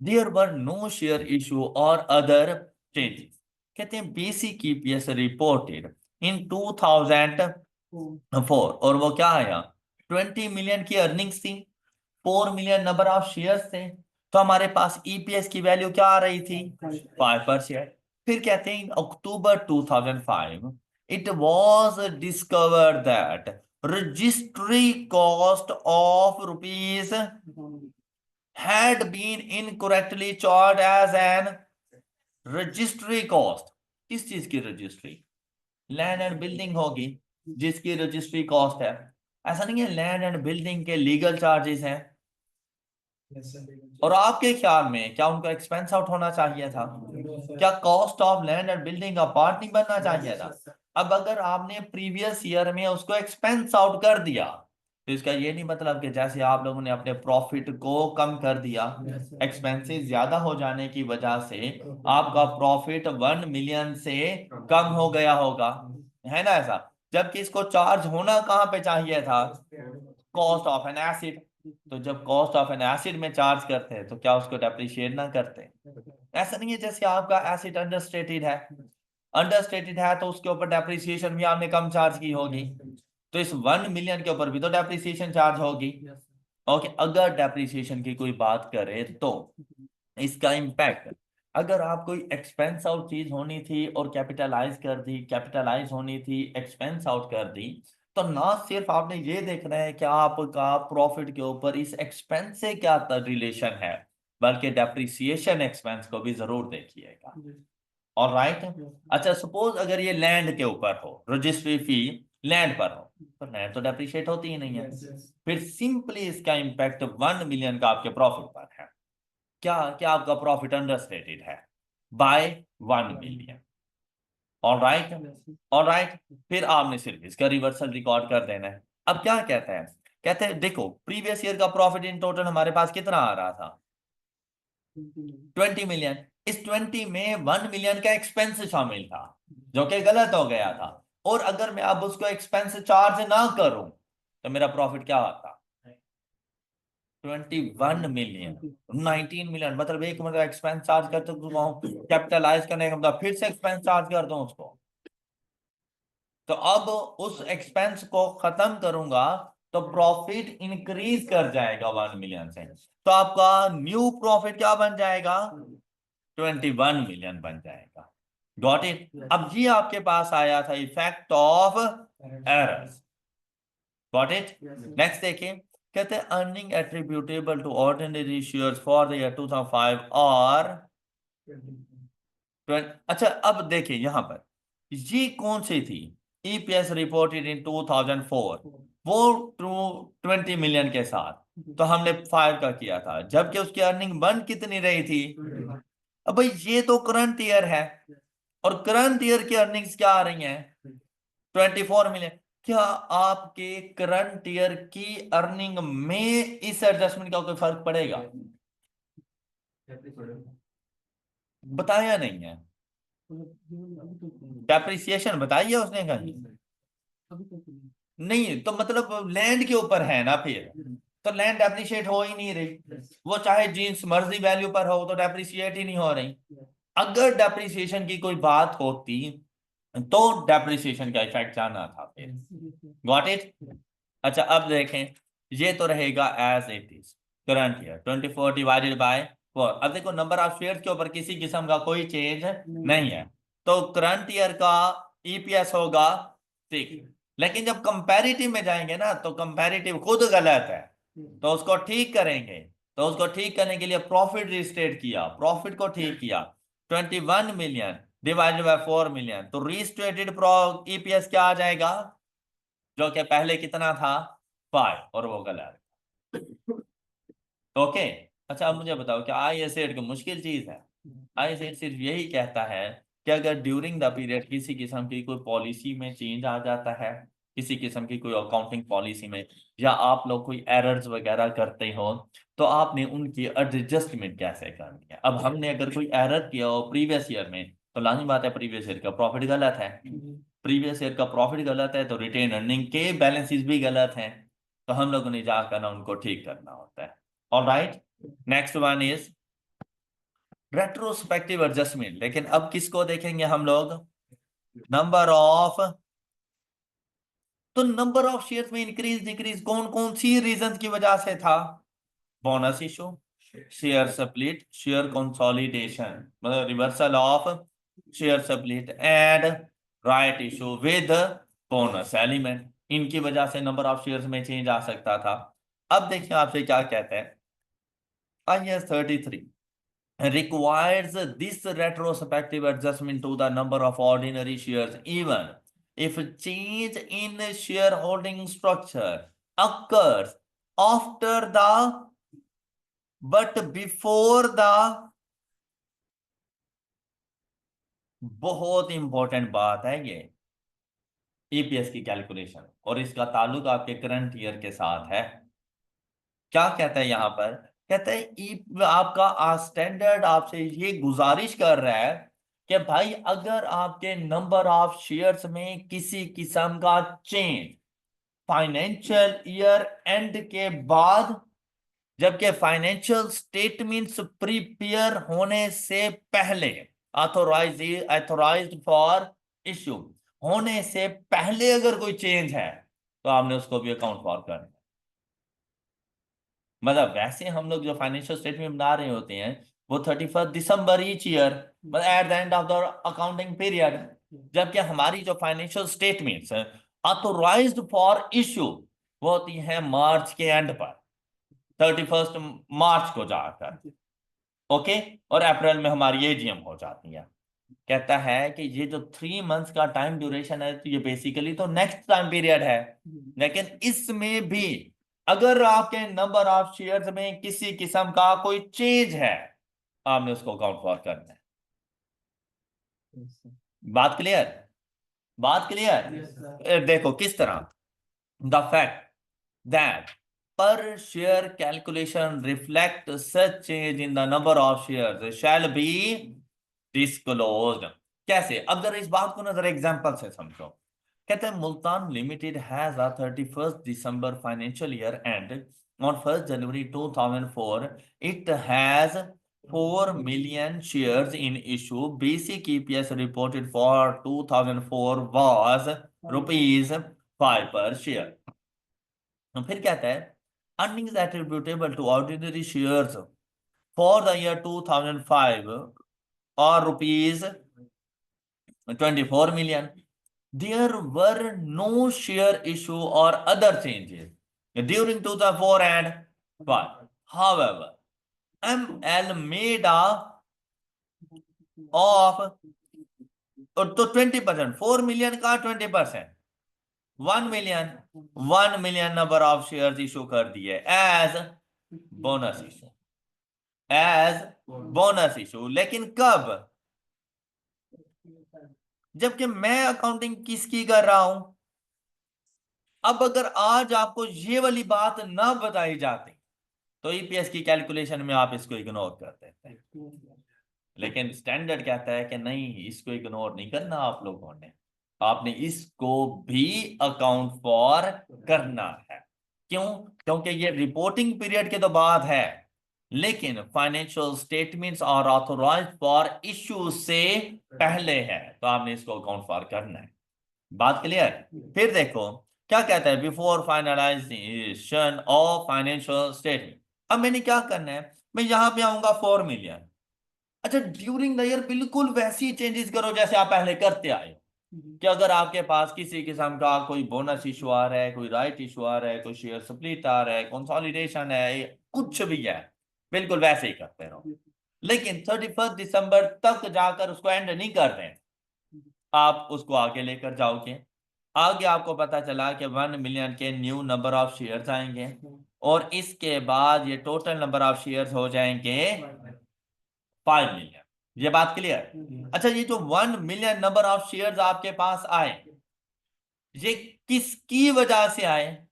There were no share issue or other changes। कहते हैं बेसिक ईपीएस रिपोर्टेड इन 2004, और वो क्या आया, 20 million की earnings थी, 4 million number of shares थे, तो हमारे पास ईपीएस की वैल्यू क्या आ रही थी, 5 पर शेयर। फिर कहते हैं अक्टूबर 2005 it was discovered that registry cost of rupees had been incorrectly charged as an registry cost. किस चीज की रजिस्ट्री, लैंड एंड बिल्डिंग होगी जिसकी रजिस्ट्री कॉस्ट है। ऐसा नहीं है लैंड एंड बिल्डिंग के लीगल चार्जेस हैं, और आपके ख्याल में क्या उनका एक्सपेंस आउट होना चाहिए था? क्या cost of land and building का पार्ट नहीं बनना चाहिए था? अब अगर आपने प्रीवियस ईयर में उसको एक्सपेंस आउट कर दिया, तो इसका ये नहीं मतलब कि जैसे आप लोगों ने अपने प्रॉफिट को कम कर दिया, एक्सपेंसेस ज्यादा हो जाने की वजह से आपका प्रॉफिट 1 मिलियन से कम हो गया होगा, है ना ऐसा? जबकि इसको चार्ज होना कहाँ पे चाहिए था, कॉस्ट ऑफ एन एसिड। तो जब कॉस्ट ऑफ एन एसिड में चार्ज करते हैं तो क्या उसको डेप्रिशिएट ना करते? ऐसा नहीं है जैसे आपका एसिड अंडरस्टेटेड है तो उसके ऊपर डेप्रिसिएशन भी आपने कम चार्ज की होगी, तो इस 1 मिलियन के ऊपर भी तो डेप्रिसिएशन चार्ज होगी। ओके, अगर डेप्रिसिएशन की कोई बात करें तो इसका इम्पैक्ट, अगर आप कोई एक्सपेंस आउट चीज होनी थी और कैपिटलाइज कर दी, कैपिटलाइज होनी थी एक्सपेंस आउट कर दी, तो ना सिर्फ आपने ये देखना है कि आपका प्रॉफिट के ऊपर इस एक्सपेंस से क्या रिलेशन है, बल्कि डेप्रिसिएशन एक्सपेंस को भी जरूर देखिएगा। ऑलराइट। अच्छा, सपोज अगर ये लैंड के ऊपर हो, रजिस्ट्री फी लैंड पर हो, तो लैंड तो डेप्रिशिएट होती ही नहीं है। फिर सिंपली इसका इम्पैक्ट 1 मिलियन का आपके प्रॉफिट पर है। क्या क्या आपका प्रॉफिट अंडरस्टेटेड है बाय 1 मिलियन। ऑलराइट, फिर आपने सिर्फ इसका रिवर्सल रिकॉर्ड कर देना है। अब क्या कहते हैं देखो प्रीवियस ईयर का प्रॉफिट इन टोटल हमारे पास कितना आ रहा था, 20 मिलियन। इस 20 में 1 मिलियन का एक्सपेंस शामिल था जो कि गलत हो गया था, और अगर मैं अब उसको एक्सपेंस चार्ज ना करूं तो मेरा प्रॉफिट क्या आता, 21 मिलियन, 19 मिलियन, मतलब एक मतलब एक्सपेंस चार्ज करते कैपिटलाइज करने का मतलब फिर से एक्सपेंस चार्ज कर दो उसको। तो अब उस एक्सपेंस को खत्म करूंगा तो प्रॉफिट इंक्रीज कर जाएगा 1 मिलियन से, तो आपका न्यू प्रॉफिट क्या बन जाएगा? 21 मिलियन बन जाएगा। Got it? अब ये आपके पास आया था effect of errors. Got it? Next देखिए, कहते हैं earning attributable to ordinary shares for the year 2005 और अच्छा अब देखिए यहां पर ये कौन सी थी? ईपीएस रिपोर्टेड इन 2004, वो 20 मिलियन के साथ, तो हमने 5 का किया था, जबकि उसकी अर्निंग बन कितनी रही थी? अब भाई ये तो करंट ईयर है, और करंट ईयर की अर्निंग्स क्या आ रही हैं? 24 मिलियन। क्या आपके करंट ईयर की अर्निंग में इस एडजस्टमेंट का कोई फर्क पड़ेगा? बताया नहीं है। डेप्रिसिएशन बताइए उसने कहीं? नहीं, तो मतलब लैंड के ऊपर है ना फिर, तो लैंड डेप्रिशिएट हो ही नहीं रही, वो चाहे जिस मर्जी वैल्यू पर हो तो डेप्रिशिएट ही नहीं हो रही। अगर डेप्रिसिएशन की कोई बात होती तो डेप्रिसिएशन का इफेक्ट जाना था फिर। Got it? अच्छा अब देखें, ये तो रहेगा as it is current year 24 divided by 4। अब देखो नंबर ऑफ शेयर्स के ऊपर किसी किस्म का कोई चेंज नहीं है, तो करंट ईयर का ईपीएस होगा 6। लेकिन जब कंपैरेटिव में जाएंगे ना, तो कंपैरेटिव खुद गलत है, तो उसको ठीक करेंगे। तो उसको ठीक करने के लिए प्रॉफिट रिस्टेट किया, प्रॉफिट को ठीक किया, 21 मिलियन डिवाइडेड बाय 4 मिलियन, तो रिस्टेटेड ईपीएस क्या आ जाएगा? जो कि पहले कितना था? 5, और वो गलत। ओके। अच्छा अब मुझे बताओ, क्या आई एसेट की मुश्किल चीज है? आई एसेट सिर्फ यही कहता है कि अगर ड्यूरिंग द पीरियड किसी किस्म की कोई पॉलिसी में चेंज आ जाता है, किसी किस्म की कोई अकाउंटिंग पॉलिसी में, या आप लोग कोई एरर्स वगैरह करते हो, तो आपने उनकी एडजस्टमेंट कैसे करनी है। अब हमने अगर कोई एरर किया हो प्रीवियस ईयर में, तो लाजमी बात है प्रीवियस ईयर का प्रॉफिट गलत है, प्रीवियस ईयर का प्रॉफिट गलत है, तो रिटेन अर्निंग के बैलेंसेस भी गलत हैं, तो हम लोगों ने जाकर ना उनको ठीक करना होता है। Alright, next one is retrospective adjustment. लेकिन अब किसको देखेंगे हम लोग? नंबर ऑफ, तो नंबर ऑफ शेयर्स में इंक्रीज डिक्रीज कौन कौन सी रीजन की वजह से था? Bonus issue, share split, share consolidation मतलब reversal of share split, and right issue with bonus element, इनकी वजह से नंबर ऑफ शेयर्स में चेंज आ सकता था। अब देखिए आपसे क्या कहते हैं, IAS 33 requires this retrospective adjustment to the number of ordinary shares even if change in shareholding structure occurs after the but before the, बहुत इंपॉर्टेंट बात है ये, ईपीएस की कैलकुलेशन, और इसका ताल्लुक आपके करंट ईयर के साथ है। क्या कहता है यहां पर? कहता है आपका स्टैंडर्ड आपसे ये गुजारिश कर रहा है कि भाई अगर आपके नंबर ऑफ शेयर्स में किसी किस्म का चेंज फाइनेंशियल ईयर एंड के बाद, जबकि फाइनेंशियल स्टेटमेंट्स प्रिपेयर होने से पहले, ऑथोराइज्ड फॉर इश्यू होने से पहले अगर कोई चेंज है, तो आपने उसको भी अकाउंट फॉर करना है। मतलब वैसे हम लोग जो फाइनेंशियल स्टेटमेंट बना रहे होते हैं वो 31 दिसंबर ईच ईयर, मतलब at the end of the accounting period, जबकि हमारी जो फाइनेंशियल स्टेटमेंट्स हैं ऑथोराइज्ड फॉर इश्यू वो होती हैं मार्च के एंड पर, 31 मार्च को जाकर। ओके, और अप्रैल में हमारी एजीएम हो जाती है। कहता है कि ये जो 3 मंथ्स का टाइम ड्यूरेशन है, तो ये बेसिकली तो नेक्स्ट टाइम पीरियड है, लेकिन इसमें भी अगर आपके नंबर ऑफ शेयर्स में किसी किस्म का कोई चेंज है, आपने उसको काउंट फॉर करना है। बात क्लियर? बात क्लियर? देखो किस तरह, the fact that per share calculation reflect such change in the number of shares shall be disclosed। कैसे? अब जरा इस बात को ना जरा एग्जांपल से समझो। कहते हैं Multan limited has a 31st December financial year and on 1st January 2004 it has 4 million shares in issue. Basic EPS reported for 2004 was rupees 5 per share. तो फिर कहता है earnings attributable to ordinary shares for the year 2005 और rupees 24 million. There were no share issue or other changes during 2004 and 5. However, ML made a of तो 20%, 4 million का 20%, 1 million number of share issue कर दिए as bonus issue, as bonus issue. लेकिन कब? जबकि मैं accounting किसकी कर रहा हूं। अब अगर आज आपको ये वाली बात ना बताई जाती तो ईपीएस की कैलकुलेशन में आप इसको इग्नोर कर देते हैं, लेकिन स्टैंडर्ड कहता है कि नहीं, इसको इग्नोर नहीं करना आप लोगों ने, आपने इसको भी अकाउंट फॉर करना है। क्यों? क्योंकि ये रिपोर्टिंग पीरियड के तो बाद है, लेकिन फाइनेंशियल स्टेटमेंट्स और ऑथोराइज्ड फॉर इश्यू से पहले है, तो आपने इसको अकाउंट फॉर करना है। बात क्लियर? फिर देखो क्या कहता है, before finalisation of financial statement. अब मैंने क्या करना है, मैं यहां पे आऊंगा 4 million। अच्छा, ड्यूरिंग द ईयर बिल्कुल वैसी चेंजेस करो जैसे आप पहले करते आए हो, कि अगर आपके पास किसी किस्म का कोई बोनस इशू आ रहा है, कोई राइट इशू आ रहा है, कोई शेयर स्प्लिट आ रहा है, कंसोलिडेशन है, कुछ भी है, बिल्कुल वैसे ही करते रहो। लेकिन 31 दिसंबर तक जाकर उसको एंड नहीं कर रहे हैं, आप उसको आगे लेकर जाओगे। आगे आपको पता चला कि 1 million के न्यू नंबर ऑफ शेयर्स आएंगे और इसके बाद ये टोटल नंबर ऑफ शेयर्स हो जाएंगे 5 million। ये बात क्लियर? अच्छा, ये जो 1 million नंबर ऑफ शेयर्स आपके पास आए, ये किसकी वजह से आए?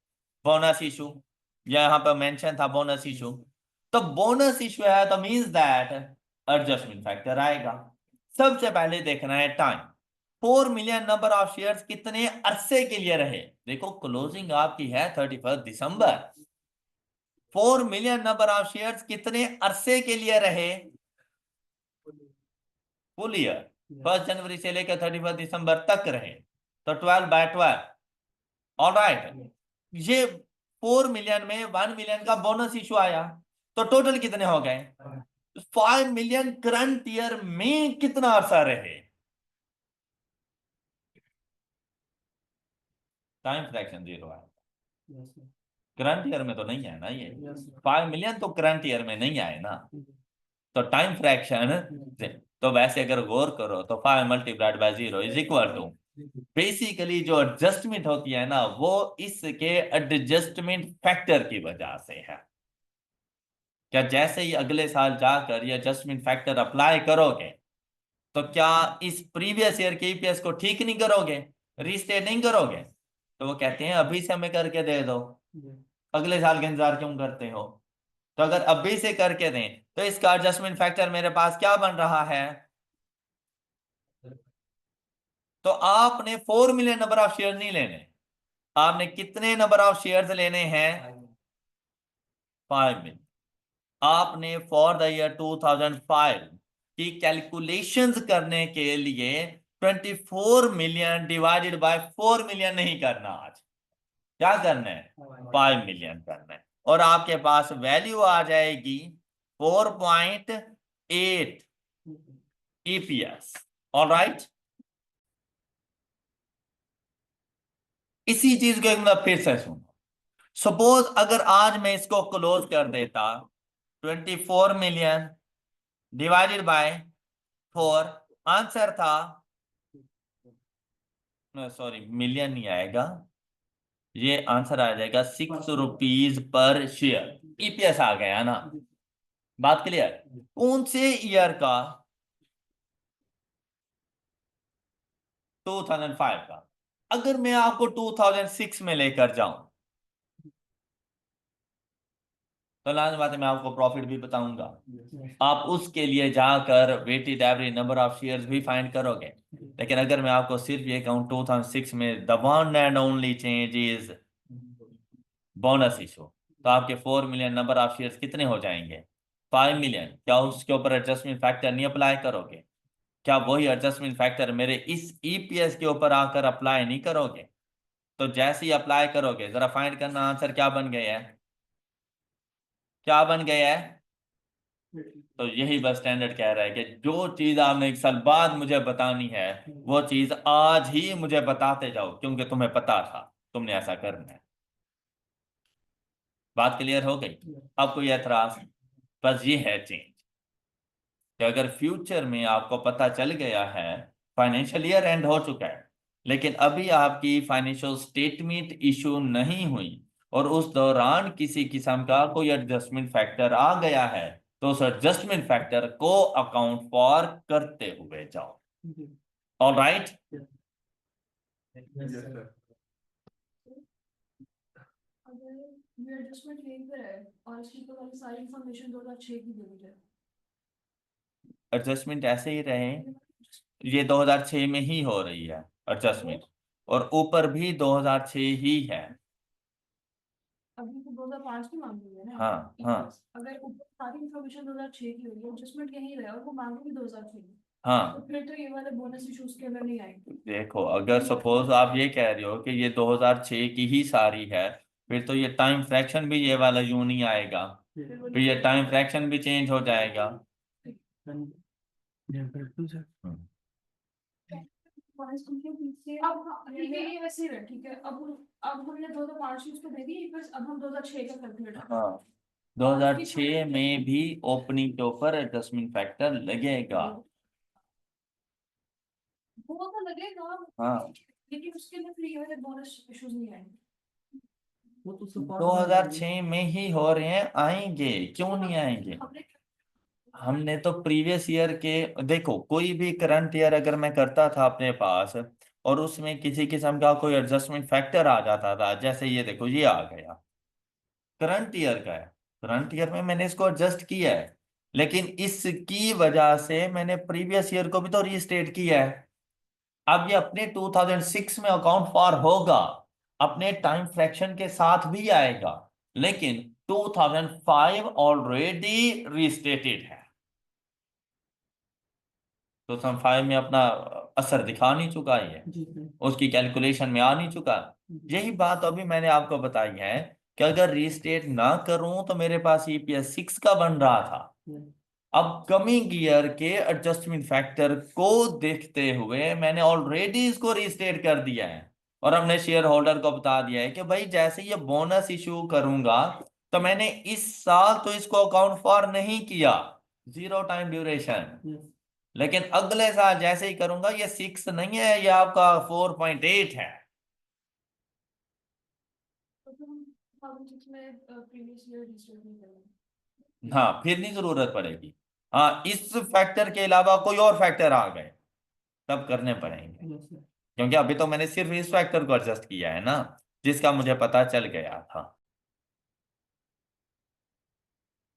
बोनस इशू, यहां पर मेंशन था बोनस इशू। तो बोनस इशू है तो मींस दैट एडजस्टमेंट फैक्टर आएगा। सबसे पहले देखना है time. 4 million number of shares कितने अरसे के लिए रहे? देखो क्लोजिंग आपकी है 31 दिसंबर। 4 million नंबर ऑफ शेयर्स कितने अरसे के लिए रहे? फुल ईयर, 1 जनवरी से लेकर 31 दिसंबर तक रहे, तो 12/12। ऑलराइट, ये 4 million में 1 million का बोनस इशू आया, तो टोटल कितने हो गए? 5 million करंट ईयर में कितना अरसा रहे? टाइम फ्रैक्शन 0 है, करंट ईयर में तो नहीं है ना ये। 5 million तो करंट ईयर में नहीं आए ना, तो टाइम फ्रैक्शन। तो वैसे अगर गौर करो तो 5 multiplied by 0 is equal to, basically जो एडजस्टमेंट होती है ना, वो इसके एडजस्टमेंट फैक्टर की वजह से है। क्या जैसे ही अगले साल जाकर ये एडजस्टमेंट फैक्टर अप्लाई करोगे, तो क्या इस प्रीवियस ईयर के ईपीएस को ठीक नहीं करोगे, रीस्टेट नहीं करोगे? तो वो कहते हैं अभी से हमें करके दे दो, अगले साल का इंतजार क्यों करते हो? तो अगर अभी से करके दें तो इसका एडजस्टमेंट फैक्टर मेरे पास क्या बन रहा है? तो आपने 4 million नंबर ऑफ शेयर नहीं लेने, आपने कितने नंबर ऑफ शेयर्स लेने हैं? 5 million। आपने फॉर द ईयर 2005 की कैलकुलेशंस करने के लिए 24 million डिवाइडेड बाय 4 million नहीं करना, आज क्या करना है? 5 million करना है, और आपके पास वैल्यू आ जाएगी 4.8 ईपीएस। ऑलराइट, इसी चीज को एक बार फिर से सुनो। सपोज अगर आज मैं इसको क्लोज कर देता, 24 million डिवाइडेड बाय 4, आंसर था, सॉरी मिलियन नहीं आएगा, ये आंसर आ जाएगा 6 रुपीज पर शेयर। ईपीएस आ गया ना? बात क्लियर? कौन से ईयर का? 2005 का। अगर मैं आपको 2006 में लेकर जाऊं तो लास्ट बात है मैं आपको प्रॉफिट भी बताऊंगा। आप उसके लिए जाकर weighted average number of shares भी फाइंड करोगे। लेकिन अगर मैं आपको सिर्फ ये कहूँ 2006 में the one and only change is bonus issue, तो आपके 4 मिलियन नंबर ऑफ शेयर्स कितने हो जाएंगे? 5 मिलियन। क्या उसके ऊपर एडजस्टमेंट फैक्टर नहीं अप्लाई करोगे? क्या वही एडजस्टमेंट फैक्टर मेरे इस ईपीएस के ऊपर आकर अप्लाई नहीं करोगे? तो जैसे ही अप्लाई करोगे, जरा फाइंड करना आंसर क्या बन गया है, क्या बन गया है? तो यही बस स्टैंडर्ड कह रहा है कि जो चीज आपने 1 साल बाद मुझे बतानी है वो चीज आज ही मुझे बताते जाओ, क्योंकि तुम्हें पता था तुमने ऐसा करना है। बात क्लियर हो गई? अब कोई एतराज? बस ये है चेंज कि अगर फ्यूचर में आपको पता चल गया है फाइनेंशियल ईयर एंड हो चुका है, लेकिन अभी आपकी फाइनेंशियल स्टेटमेंट इशू नहीं हुई और उस दौरान किसी किस्म का कोई एडजस्टमेंट फैक्टर आ गया है, तो उस एडजस्टमेंट फैक्टर को अकाउंट फॉर करते हुए जाओ। All right? अगर ये एडजस्टमेंट यहीं पर है और इसकी तो वाली सारी इंफॉर्मेशन 2006 की दे दी जाए। एडजस्टमेंट ऐसे ही रहे, ये 2006 में ही हो रही है एडजस्टमेंट, और ऊपर भी 2006 ही है। अभी तो 2005 की मांग रही है ना। हाँ हाँ अगर ऊपर सारी इंफॉर्मेशन 2006 की हुई है, एडजस्टमेंट यहीं रहे और वो मांगे भी 2006 की, हाँ। तो फिर तो ये वाले बोनस इश्यूज के अंदर नहीं आएंगे। देखो, अगर सपोज आप ये कह रहे हो कि ये 2006 की ही सारी है, फिर तो ये टाइम फ्रैक्शन भी ये वाला यूं नहीं आएगा, फिर ये टाइम फ्रैक्शन भी चेंज हो जाएगा। हम्म। अब ठीक है, ये वैसे ही रहे, ठीक है। अब हमने 2005 की उसको दे दी, बस अब हम 2006 का कैलकुलेट करें। हाँ, 2006 में भी ओपनिंग के ऊपर एडजस्टमेंट फैक्टर लगेगा। वो तो लगेगा, हाँ, लेकिन उसके लिए फिर ये वाले बोनस इश्यूज नहीं आएंगे। 2006 में ही हो रहे हैं, आएंगे क्यों नहीं आएंगे? हमने हमने तो प्रीवियस ईयर के, देखो कोई भी करंट ईयर अगर मैं करता था अपने पास और उसमें किसी किस्म का कोई एडजस्टमेंट फैक्टर आ जाता था, जैसे ये देखो ये आ गया, करंट ईयर का है, करंट ईयर में मैंने इसको एडजस्ट किया है, लेकिन इसकी वजह से मैंने प्रीवियस ईयर को भी तो रीस्टेट किया है। अब ये अपने 2006 में अकाउंट फॉर होगा, अपने टाइम फ्रैक्शन के साथ भी आएगा, लेकिन 2005 ऑलरेडी रीस्टेटेड है, 2005 में अपना असर दिखा नहीं चुका है, उसकी कैलकुलेशन में आ नहीं चुका। यही बात अभी मैंने आपको बताई है कि अगर रीस्टेट ना करूं तो मेरे पास ईपीएस 6 का बन रहा था। अब कमिंग ईयर के एडजस्टमेंट फैक्टर को देखते हुए मैंने ऑलरेडी इसको रीस्टेट कर दिया है और हमने शेयर होल्डर को बता दिया है कि भाई जैसे ये बोनस इशू करूंगा तो मैंने इस साल तो इसको अकाउंट फॉर नहीं किया, जीरो टाइम ड्यूरेशन, लेकिन अगले साल जैसे ही करूंगा ये 6 नहीं है, ये आपका 4.8 है। तो फिर हम 2006 में प्रीवियस ईयर रजिस्टर नहीं करेंगे। हाँ, फिर नहीं जरूरत पड़ेगी। हाँ, इस फैक्टर के अलावा कोई और फैक्टर आ गए तब करने पड़ेंगे, क्योंकि अभी तो मैंने सिर्फ इस फैक्टर को एडजस्ट किया है ना, जिसका मुझे पता चल गया था।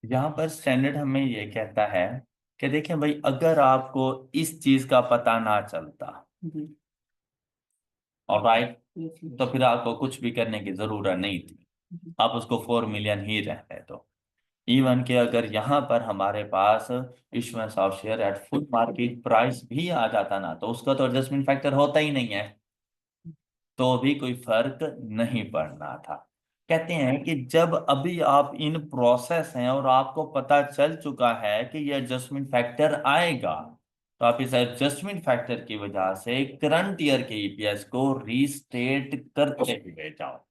यहाँ पर स्टैंडर्ड हमें ये कहता है कि देखें भाई, अगर आपको इस चीज का पता ना चलता, ऑलराइट, तो फिर आपको कुछ भी करने की जरूरत नहीं थी, आप उसको 4 मिलियन ही रहते तो। इवन के अगर यहाँ पर हमारे पास issuance of share at full market price भी आ जाता ना, तो उसका तो एडजस्टमेंट फैक्टर होता ही नहीं है, तो भी कोई फर्क नहीं पड़ना था। कहते हैं कि जब अभी आप इन प्रोसेस हैं और आपको पता चल चुका है कि ये एडजस्टमेंट फैक्टर आएगा, तो आप इस एडजस्टमेंट फैक्टर की वजह से करंट ईयर के ईपीएस को रीस्टेट करते हुए जाओ।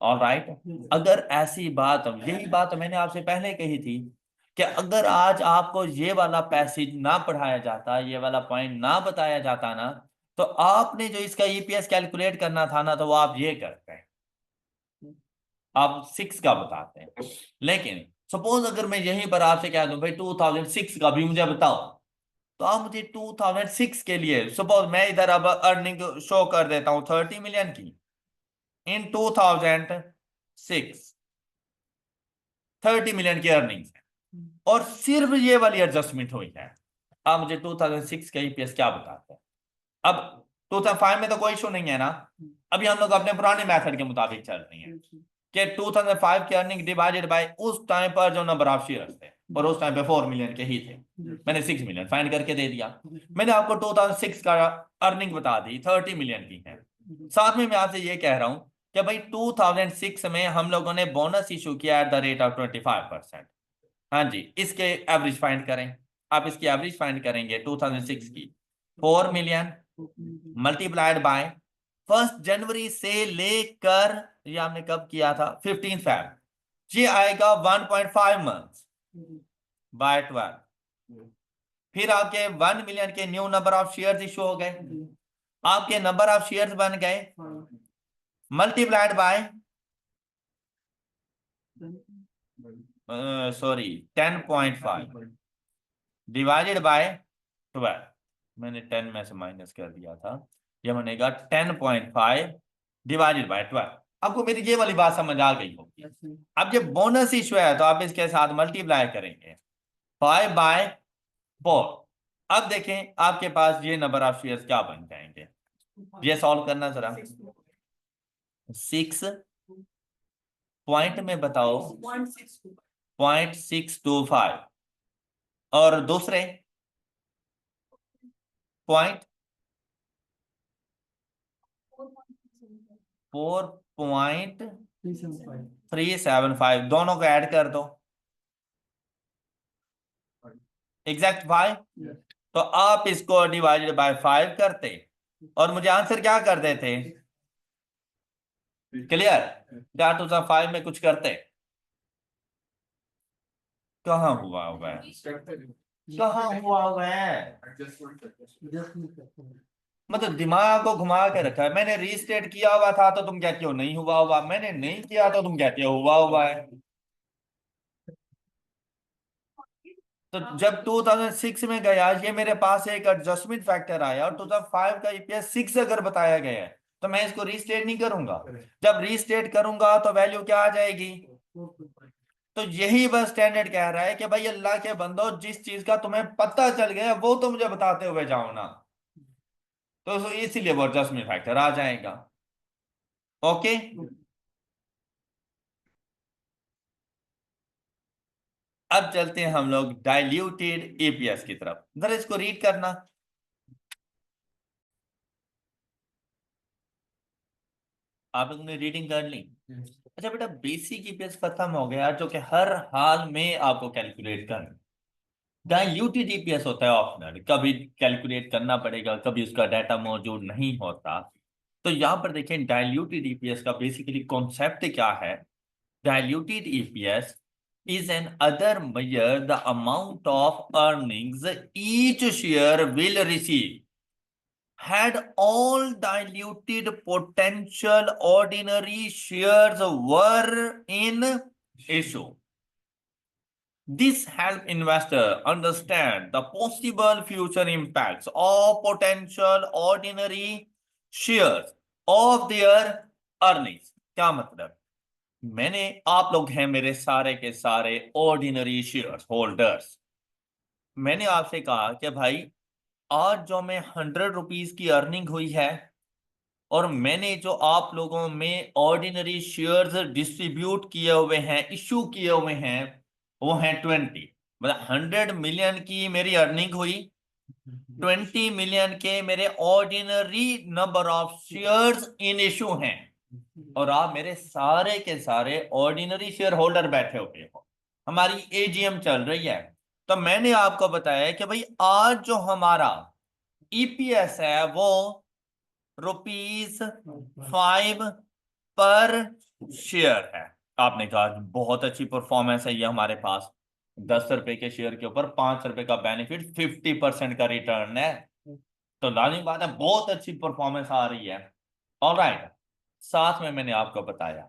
ऑल राइट, अगर ऐसी बात, यही बात मैंने आपसे पहले कही थी कि अगर आज आपको ये वाला पैसेज ना पढ़ाया जाता, ये वाला पॉइंट ना बताया जाता ना, तो आपने जो इसका ईपीएस कैलकुलेट करना था ना, तो वो आप ये करते हैं, आप 6 का बताते हैं। लेकिन सपोज अगर मैं यहीं पर आपसे कह दूं भाई 2006 का भी मुझे बताओ, तो आप मुझे 2006 के लिए, सपोज मैं इधर अब अर्निंग शो कर देता हूं 30 मिलियन की इन 2006, 30 मिलियन की अर्निंग्स है और सिर्फ ये वाली एडजस्टमेंट हुई है। आप मुझे 2006 का ईपीएस क्या बताते हैं? अब 2005 में तो कोई इशू नहीं है ना, अभी हम लोग अपने पुराने मेथड के मुताबिक चल रहे हैं कि 2005 की अर्निंग डिवाइडेड बाय उस टाइम पर जो नंबर ऑफ शेयर्स थे, और उस टाइम पे 4 मिलियन के ही थे, मैंने 6 मिलियन फाइंड करके दे दिया। मैंने आपको 2006 का अर्निंग बता दी 30 मिलियन की है। साथ में मैं आपसे ये कह रहा हूं कि भाई 2006 में हम लोगों ने बोनस इशू किया एट द रेट ऑफ 25%। हाँ जी, इसके एवरेज फाइंड करें। आप इसकी एवरेज फाइंड करेंगे 2006 की, 4 मिलियन मल्टीप्लाइड बाय 1 जनवरी से लेकर, ये आपने कब किया था, 15 फैब, ये आएगा 1.5 मंथ बाय 12। फिर आपके 1 मिलियन के new number of shares issue हो गए, आपके नंबर ऑफ शेयर्स बन गए, मल्टीप्लाइड बाय 10.5 डिवाइडेड बाय 12। मैंने 10 में से माइनस कर दिया था, यह बनेगा 10.5 डिवाइडेड बाय 12। आपको मेरी ये वाली बात समझ आ गई होगी। अब ये बोनस इशू है तो आप इसके साथ मल्टीप्लाई करेंगे 5 बाय 4। अब देखें आपके पास ये नंबर ऑफ शेयर्स क्या बन जाएंगे, ये सॉल्व करना जरा। 6 पॉइंट में बताओ, 0.625, और दूसरे पॉइंट 4.375, दोनों को ऐड कर दो, एग्जैक्ट 5। तो आप इसको डिवाइडेड बाय 5 करते और मुझे आंसर क्या कर देते, क्लियर? 4/5 में कुछ करते, कहाँ हुआ हुआ है, कहाँ हुआ हुआ है, मतलब दिमाग को घुमा के रखा है। मैंने रीस्टेट किया हुआ था तो तुम कहते हो नहीं हुआ हुआ, मैंने नहीं किया तो तुम कहते हो हुआ हुआ है। तो जब 2006 में गया, ये मेरे पास एक एडजस्टमेंट फैक्टर आया और 2005 का ईपीएस 6 अगर बताया गया है तो मैं इसको रीस्टेट नहीं करूंगा। जब रीस्टेट करूंगा तो वैल्यू क्या आ जाएगी? तो यही बस स्टैंडर्ड कह रहा है कि भाई अल्लाह के बंदो, जिस चीज का तुम्हें पता चल गया वो तो मुझे बताते हुए जाओ ना, तो इसीलिए वो एडजस्टमेंट फैक्टर आ जाएगा। ओके, अब चलते हैं हम लोग डाइल्यूटेड एपीएस की तरफ, जरा इसको रीड करना। आप लोगों ने रीडिंग कर ली? अच्छा बेटा, बेसिक ईपीएस खत्म हो गया जो कि हर हाल में आपको कैलकुलेट करना। डाइल्यूटेड ईपीएस होता है ऑप्शनल, कभी कैलकुलेट करना पड़ेगा, कभी उसका डाटा मौजूद नहीं होता। तो यहाँ पर देखें डाइल्यूटेड ईपीएस का बेसिकली कॉन्सेप्ट क्या है। Diluted EPS is an other measure the amount of earnings each share will receive had all diluted potential ordinary shares were in issue. This help investor understand the possible future impacts of potential ordinary shares of their earnings। क्या मतलब? मैंने, आप लोग हैं मेरे सारे के सारे ऑर्डिनरी शेयर होल्डर्स, मैंने आपसे कहा कि भाई आज जो में 100 रुपीज की अर्निंग हुई है और मैंने जो आप लोगों में ऑर्डिनरी शेयर्स डिस्ट्रीब्यूट किए हुए हैं, इशू किए हुए हैं, वो हैं 20। मतलब 100 मिलियन की मेरी अर्निंग हुई, 20 मिलियन के मेरे ordinary number of shares in issue हैं, और आप मेरे सारे के सारे ऑर्डिनरी शेयर होल्डर बैठे हुए हो, हमारी एजीएम चल रही है। तो मैंने आपको बताया कि भाई आज जो हमारा ईपीएस है वो ₹5 पर शेयर है। आपने कहा बहुत अच्छी परफॉर्मेंस है ये हमारे पास, 10 रुपए के शेयर के ऊपर 5 रुपए का बेनिफिट, 50% का रिटर्न है, तो लाजिम बात है बहुत अच्छी परफॉर्मेंस आ रही है। ऑलराइट, साथ में मैंने आपको बताया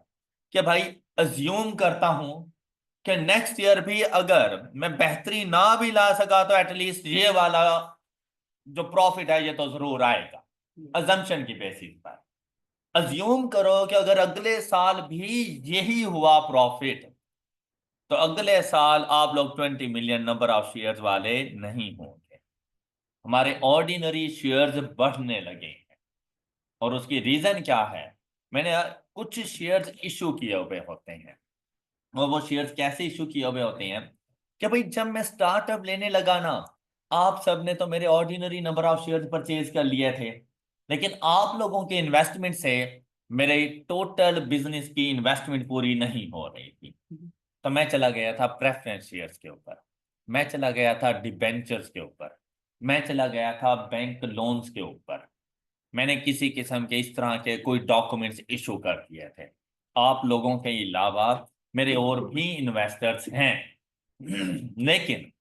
कि भाई अज्यूम करता हूं कि नेक्स्ट ईयर भी अगर मैं बेहतरी ना भी ला सका तो एटलीस्ट ये वाला जो प्रॉफिट है ये तो जरूर आएगा, अजम्पशन की बेसिस पर। अज्यूम करो कि अगर अगले साल भी यही हुआ प्रॉफिट, तो अगले साल आप लोग 20 मिलियन नंबर ऑफ शेयर्स वाले नहीं होंगे। हमारे ऑर्डिनरी शेयर्स बढ़ने लगे हैं। और उसकी रीजन क्या है? मैंने कुछ शेयर्स इशू किए हुए होते हैं। और वो शेयर्स कैसे इशू किए हुए होते हैं कि भाई जब मैं स्टार्टअप लेने लगा ना, आप सबने तो मेरे ordinary number of shares purchase कर लिए थे, लेकिन आप लोगों के इन्वेस्टमेंट से मेरे टोटल बिजनेस की इन्वेस्टमेंट पूरी नहीं हो रही थी। तो मैं चला गया था प्रेफरेंस शेयर्स के ऊपर, मैं चला गया था डिबेंचर्स के ऊपर, मैं चला गया था बैंक लोन्स के ऊपर। मैंने किसी किस्म के इस तरह के कोई डॉक्यूमेंट्स इशू कर दिए थे। आप लोगों के अलावा मेरे और भी इन्वेस्टर्स हैं लेकिन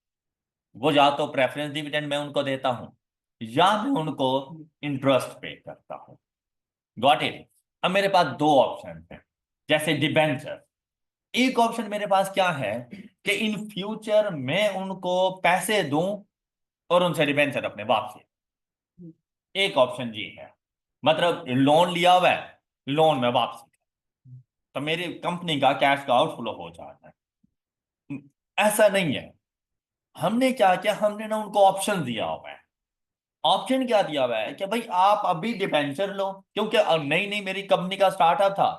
वो या तो प्रेफरेंस डिविडेंड मैं उनको देता हूं या मैं उनको इंटरेस्ट पे करता हूं। Got it? अब मेरे पास दो ऑप्शन हैं। जैसे डिबेंचर, एक ऑप्शन मेरे पास क्या है कि इन फ्यूचर मैं उनको पैसे दूं और उनसे डिबेंचर अपने वापसी। एक ऑप्शन ये है, मतलब लोन लिया हुआ है, लोन में वापसी, तो मेरी कंपनी का कैश का आउटफ्लो हो जाता है। ऐसा नहीं है। हमने क्या किया, हमने ना उनको ऑप्शन दिया हुआ है। ऑप्शन क्या दिया हुआ है कि भाई आप अभी डिबेंचर लो, क्योंकि नई नई मेरी कंपनी का स्टार्टअप था,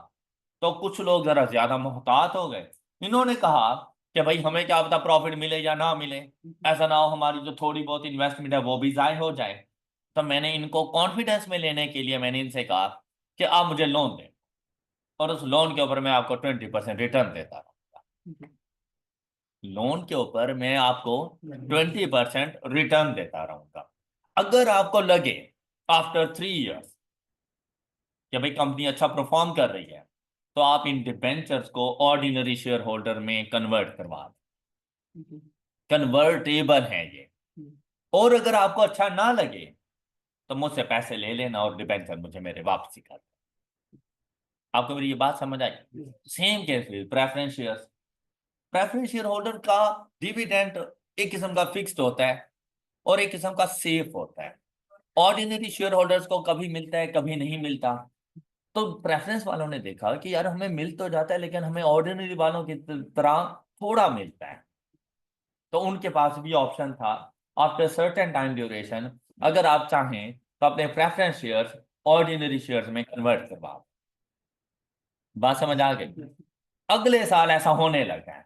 तो कुछ लोग जरा ज्यादा मोहतात हो गए। इन्होंने कहा कि भाई हमें क्या पता प्रॉफिट मिले या ना मिले, ऐसा ना हो हमारी जो थोड़ी बहुत इन्वेस्टमेंट है वो भी जाय हो जाए। तो मैंने इनको कॉन्फिडेंस में लेने के लिए मैंने इनसे कहा कि आप मुझे लोन दें और उस लोन के ऊपर मैं आपको 20% रिटर्न देता रहूंगा। लोन के ऊपर मैं आपको 20% रिटर्न देता रहूंगा। अगर आपको लगे आफ्टर 3 इयर्स कि भाई कंपनी अच्छा परफॉर्म कर रही है, तो आप इन डिबेंचर्स को ऑर्डिनरी शेयर होल्डर में कन्वर्ट करवा दें। कन्वर्टेबल है ये। और अगर आपको अच्छा ना लगे तो मुझसे पैसे ले लेना और डिबेंचर मुझे मेरे वापसी कर देना। आपको मेरी ये बात समझ आई? Same case with preference shares. Preference shareholder का डिविडेंड एक किस्म का फिक्स्ड होता है और एक किस्म का सेफ होता है। ऑर्डिनरी शेयर होल्डर्स को कभी मिलता है, कभी नहीं मिलता। तो प्रेफरेंस वालों ने देखा कि यार हमें मिल तो जाता है, लेकिन हमें ऑर्डिनरी वालों की तरह थोड़ा मिलता है। तो उनके पास भी ऑप्शन था, आफ्टर सर्टेन टाइम ड्यूरेशन अगर आप चाहें तो अपने प्रेफरेंस शेयर्स ऑर्डिनरी शेयर्स में कन्वर्ट करवा। बात समझ आ गई? अगले साल ऐसा होने लगा है।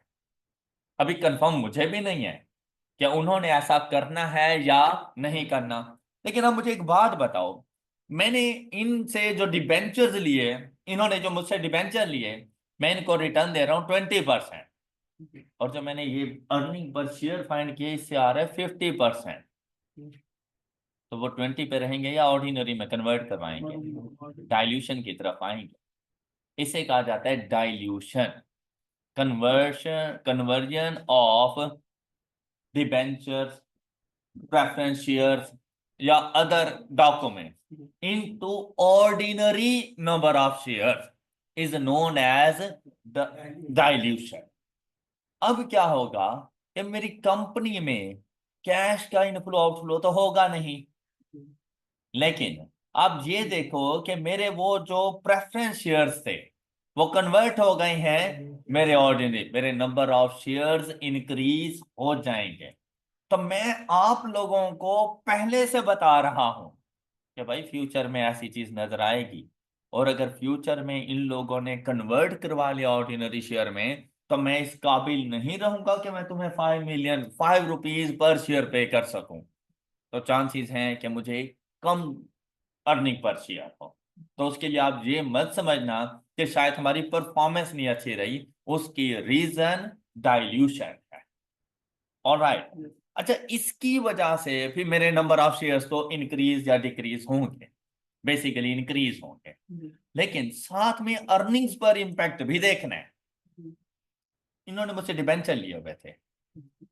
अभी कंफर्म मुझे भी नहीं है कि उन्होंने ऐसा करना है या नहीं करना। लेकिन अब मुझे एक बात बताओ, मैंने इनसे जो डिबेंचर्स लिए, इन्होंने जो मुझसे डिबेंचर लिए, मैं इनको रिटर्न दे रहा हूं 20%। और जो मैंने ये अर्निंग पर शेयर फाइंड किए, इससे आ रहा है 50%। तो वो 20 पे रहेंगे या ऑर्डिनरी में कन्वर्ट करवाएंगे? डाइल्यूशन की तरफ आएंगे। इसे कहा जाता है dilution, conversion of debentures, preference shares या other documents into ordinary number of shares is known as the dilution। अब क्या होगा कि मेरी कंपनी में कैश का इनफ्लो आउटफ्लो तो होगा नहीं, लेकिन आप ये देखो कि मेरे वो जो प्रेफरेंस शेयर्स थे वो कन्वर्ट हो गए हैं मेरे ऑर्डिनरी, मेरे नंबर ऑफ शेयर्स इंक्रीज हो जाएंगे। तो मैं आप लोगों को पहले से बता रहा हूं कि भाई फ्यूचर में ऐसी चीज नजर आएगी। और अगर फ्यूचर में इन लोगों ने कन्वर्ट करवा लिया ऑर्डिनरी शेयर में, तो मैं इस काबिल नहीं रहूंगा कि मैं तुम्हें 5 रुपीज पर शेयर पे कर सकूं। तो चांसेस हैं कि मुझे कम अर्निंग पर शेयर हो। तो उसके लिए आप ये मत समझना कि शायद हमारी परफॉर्मेंस नहीं अच्छी रही, उसकी रीजन डाइल्यूशन है। ऑलराइट। अच्छा, इसकी वजह से फिर मेरे नंबर ऑफ शेयर्स तो इंक्रीज या डिक्रीज होंगे, बेसिकली इंक्रीज होंगे। लेकिन साथ में अर्निंग्स पर इंपैक्ट भी देखना है। इन्होंने मुझसे डिबेंचर लिए हुए थे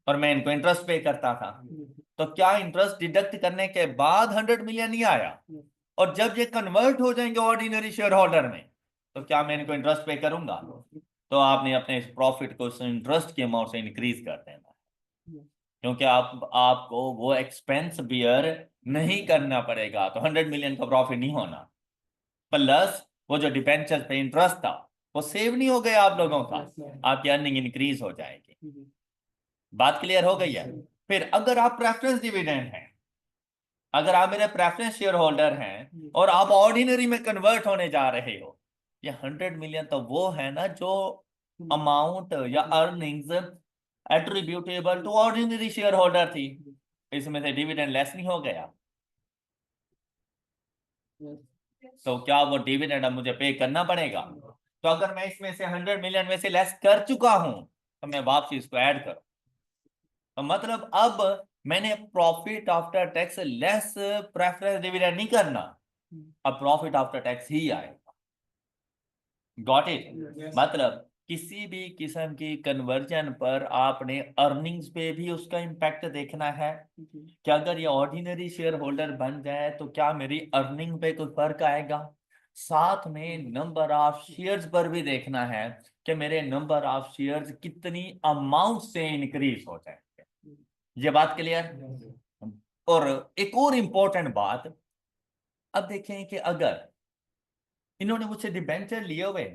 और मैं इनको इंटरेस्ट पे करता था। तो क्या इंटरेस्ट डिडक्ट करने के बाद 100 मिलियन ही आया? और जब ये कन्वर्ट हो जाएंगे ऑर्डिनरी शेयर होल्डर में, तो क्या मैं इनको इंटरेस्ट पे करूंगा? तो आपने अपने इस प्रॉफिट को इंटरेस्ट के अमाउंट से इंक्रीज कर देना, क्योंकि आपको वो एक्सपेंस बियर नहीं करना पड़ेगा। तो 100 मिलियन का प्रॉफिट नहीं होना, प्लस वो जो डिबेंचर पे इंटरेस्ट था वो सेव नहीं हो गया आप लोगों का, आपकी अर्निंग इंक्रीज हो जाएगी। बात क्लियर हो गई है? फिर अगर आप प्रेफरेंस डिविडेंड हैं, अगर आप मेरे प्रेफरेंस शेयर होल्डर हैं और आप ऑर्डिनरी में कन्वर्ट होने जा रहे हो, ये 100 मिलियन तो वो है ना जो अमाउंट या earnings attributable to ordinary share holder थी, इसमें से डिविडेंड लेस नहीं हो गया? तो क्या वो डिविडेंड अब मुझे पे करना पड़ेगा? तो अगर मैं इसमें से 100 मिलियन में से लेस कर चुका हूं तो मैं वापसी इसको ऐड करूं, तो मतलब अब मैंने profit after tax less preference dividend नहीं करना, अब प्रॉफिट आफ्टर टैक्स ही आएगा। Got it? मतलब किसी भी किस्म की कन्वर्जन पर आपने अर्निंग्स पे भी उसका इम्पैक्ट देखना है कि अगर ये ऑर्डिनरी शेयर होल्डर बन जाए तो क्या मेरी अर्निंग पे कुछ फर्क आएगा, साथ में नंबर ऑफ शेयर्स पर भी देखना है कि मेरे नंबर ऑफ शेयर्स कितनी अमाउंट से इंक्रीज हो जाएंगे। ये बात क्लियर? और एक और इंपॉर्टेंट बात, अब देखें कि अगर इन्होंने मुझसे डिबेंचर लिए हुए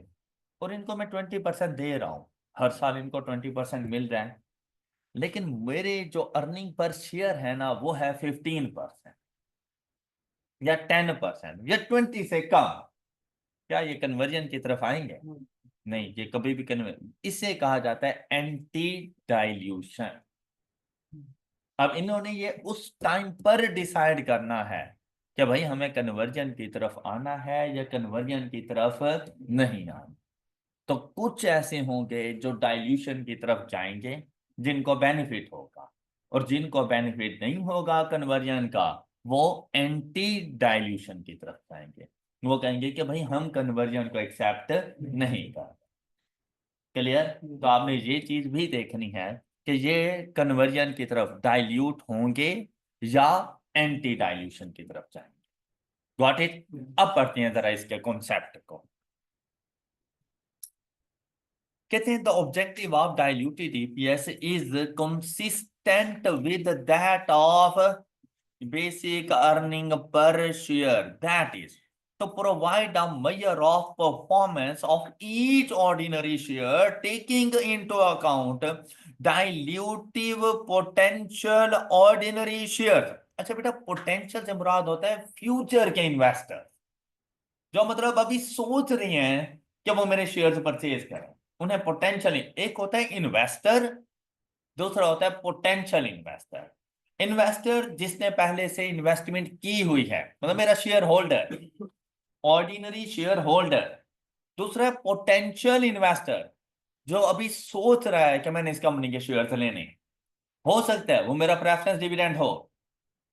और इनको मैं 20% दे रहा हूं, हर साल इनको 20% मिल रहा है, लेकिन मेरे जो अर्निंग पर शेयर है ना वो है 15% या 10% या 20 से कम, क्या ये कन्वर्जन की तरफ आएंगे? नहीं, ये कभी भी इसे कहा जाता है एंटी डाइल्यूशन। अब इन्होंने ये उस टाइम पर डिसाइड करना है कि भाई हमें कन्वर्जन की तरफ आना है या कन्वर्जन की तरफ नहीं आना। तो कुछ ऐसे होंगे जो डाइल्यूशन की तरफ जाएंगे जिनको बेनिफिट होगा, और जिनको बेनिफिट नहीं होगा कन्वर्जन का वो एंटी डाइल्यूशन की तरफ जाएंगे। वो कहेंगे कि भाई हम कन्वर्जन को एक्सेप्ट नहीं कर। क्लियर? तो आपने ये चीज भी देखनी है कि ये कन्वर्जन की तरफ डाइल्यूट होंगे या एंटी डाइल्यूशन की तरफ जाएंगे। Got it? अब पढ़ते हैं जरा इसके कॉन्सेप्ट को। कहते हैं the objective of diluted EPS is consistent with that of basic earning per share, that is to provide a measure of performance of each ordinary share taking into account dilutive potential ordinary shares। अच्छा बेटा, potential से मुराद होता है future के investor, जो मतलब अभी सोच रहे हैं कि वो मेरे शेयर्स परचेज करें, उन्हें पोटेंशियल। एक होता है इन्वेस्टर, दूसरा होता है पोटेंशियल इन्वेस्टर। इन्वेस्टर जिसने पहले से इन्वेस्टमेंट की हुई है, मतलब मेरा share holder, ordinary share holder. दूसरा है पोटेंशियल इन्वेस्टर, जो अभी सोच रहा है कि मैंने इस कंपनी के शेयर लेने। हो सकता है वो मेरा प्रेफरेंस डिविडेंड हो,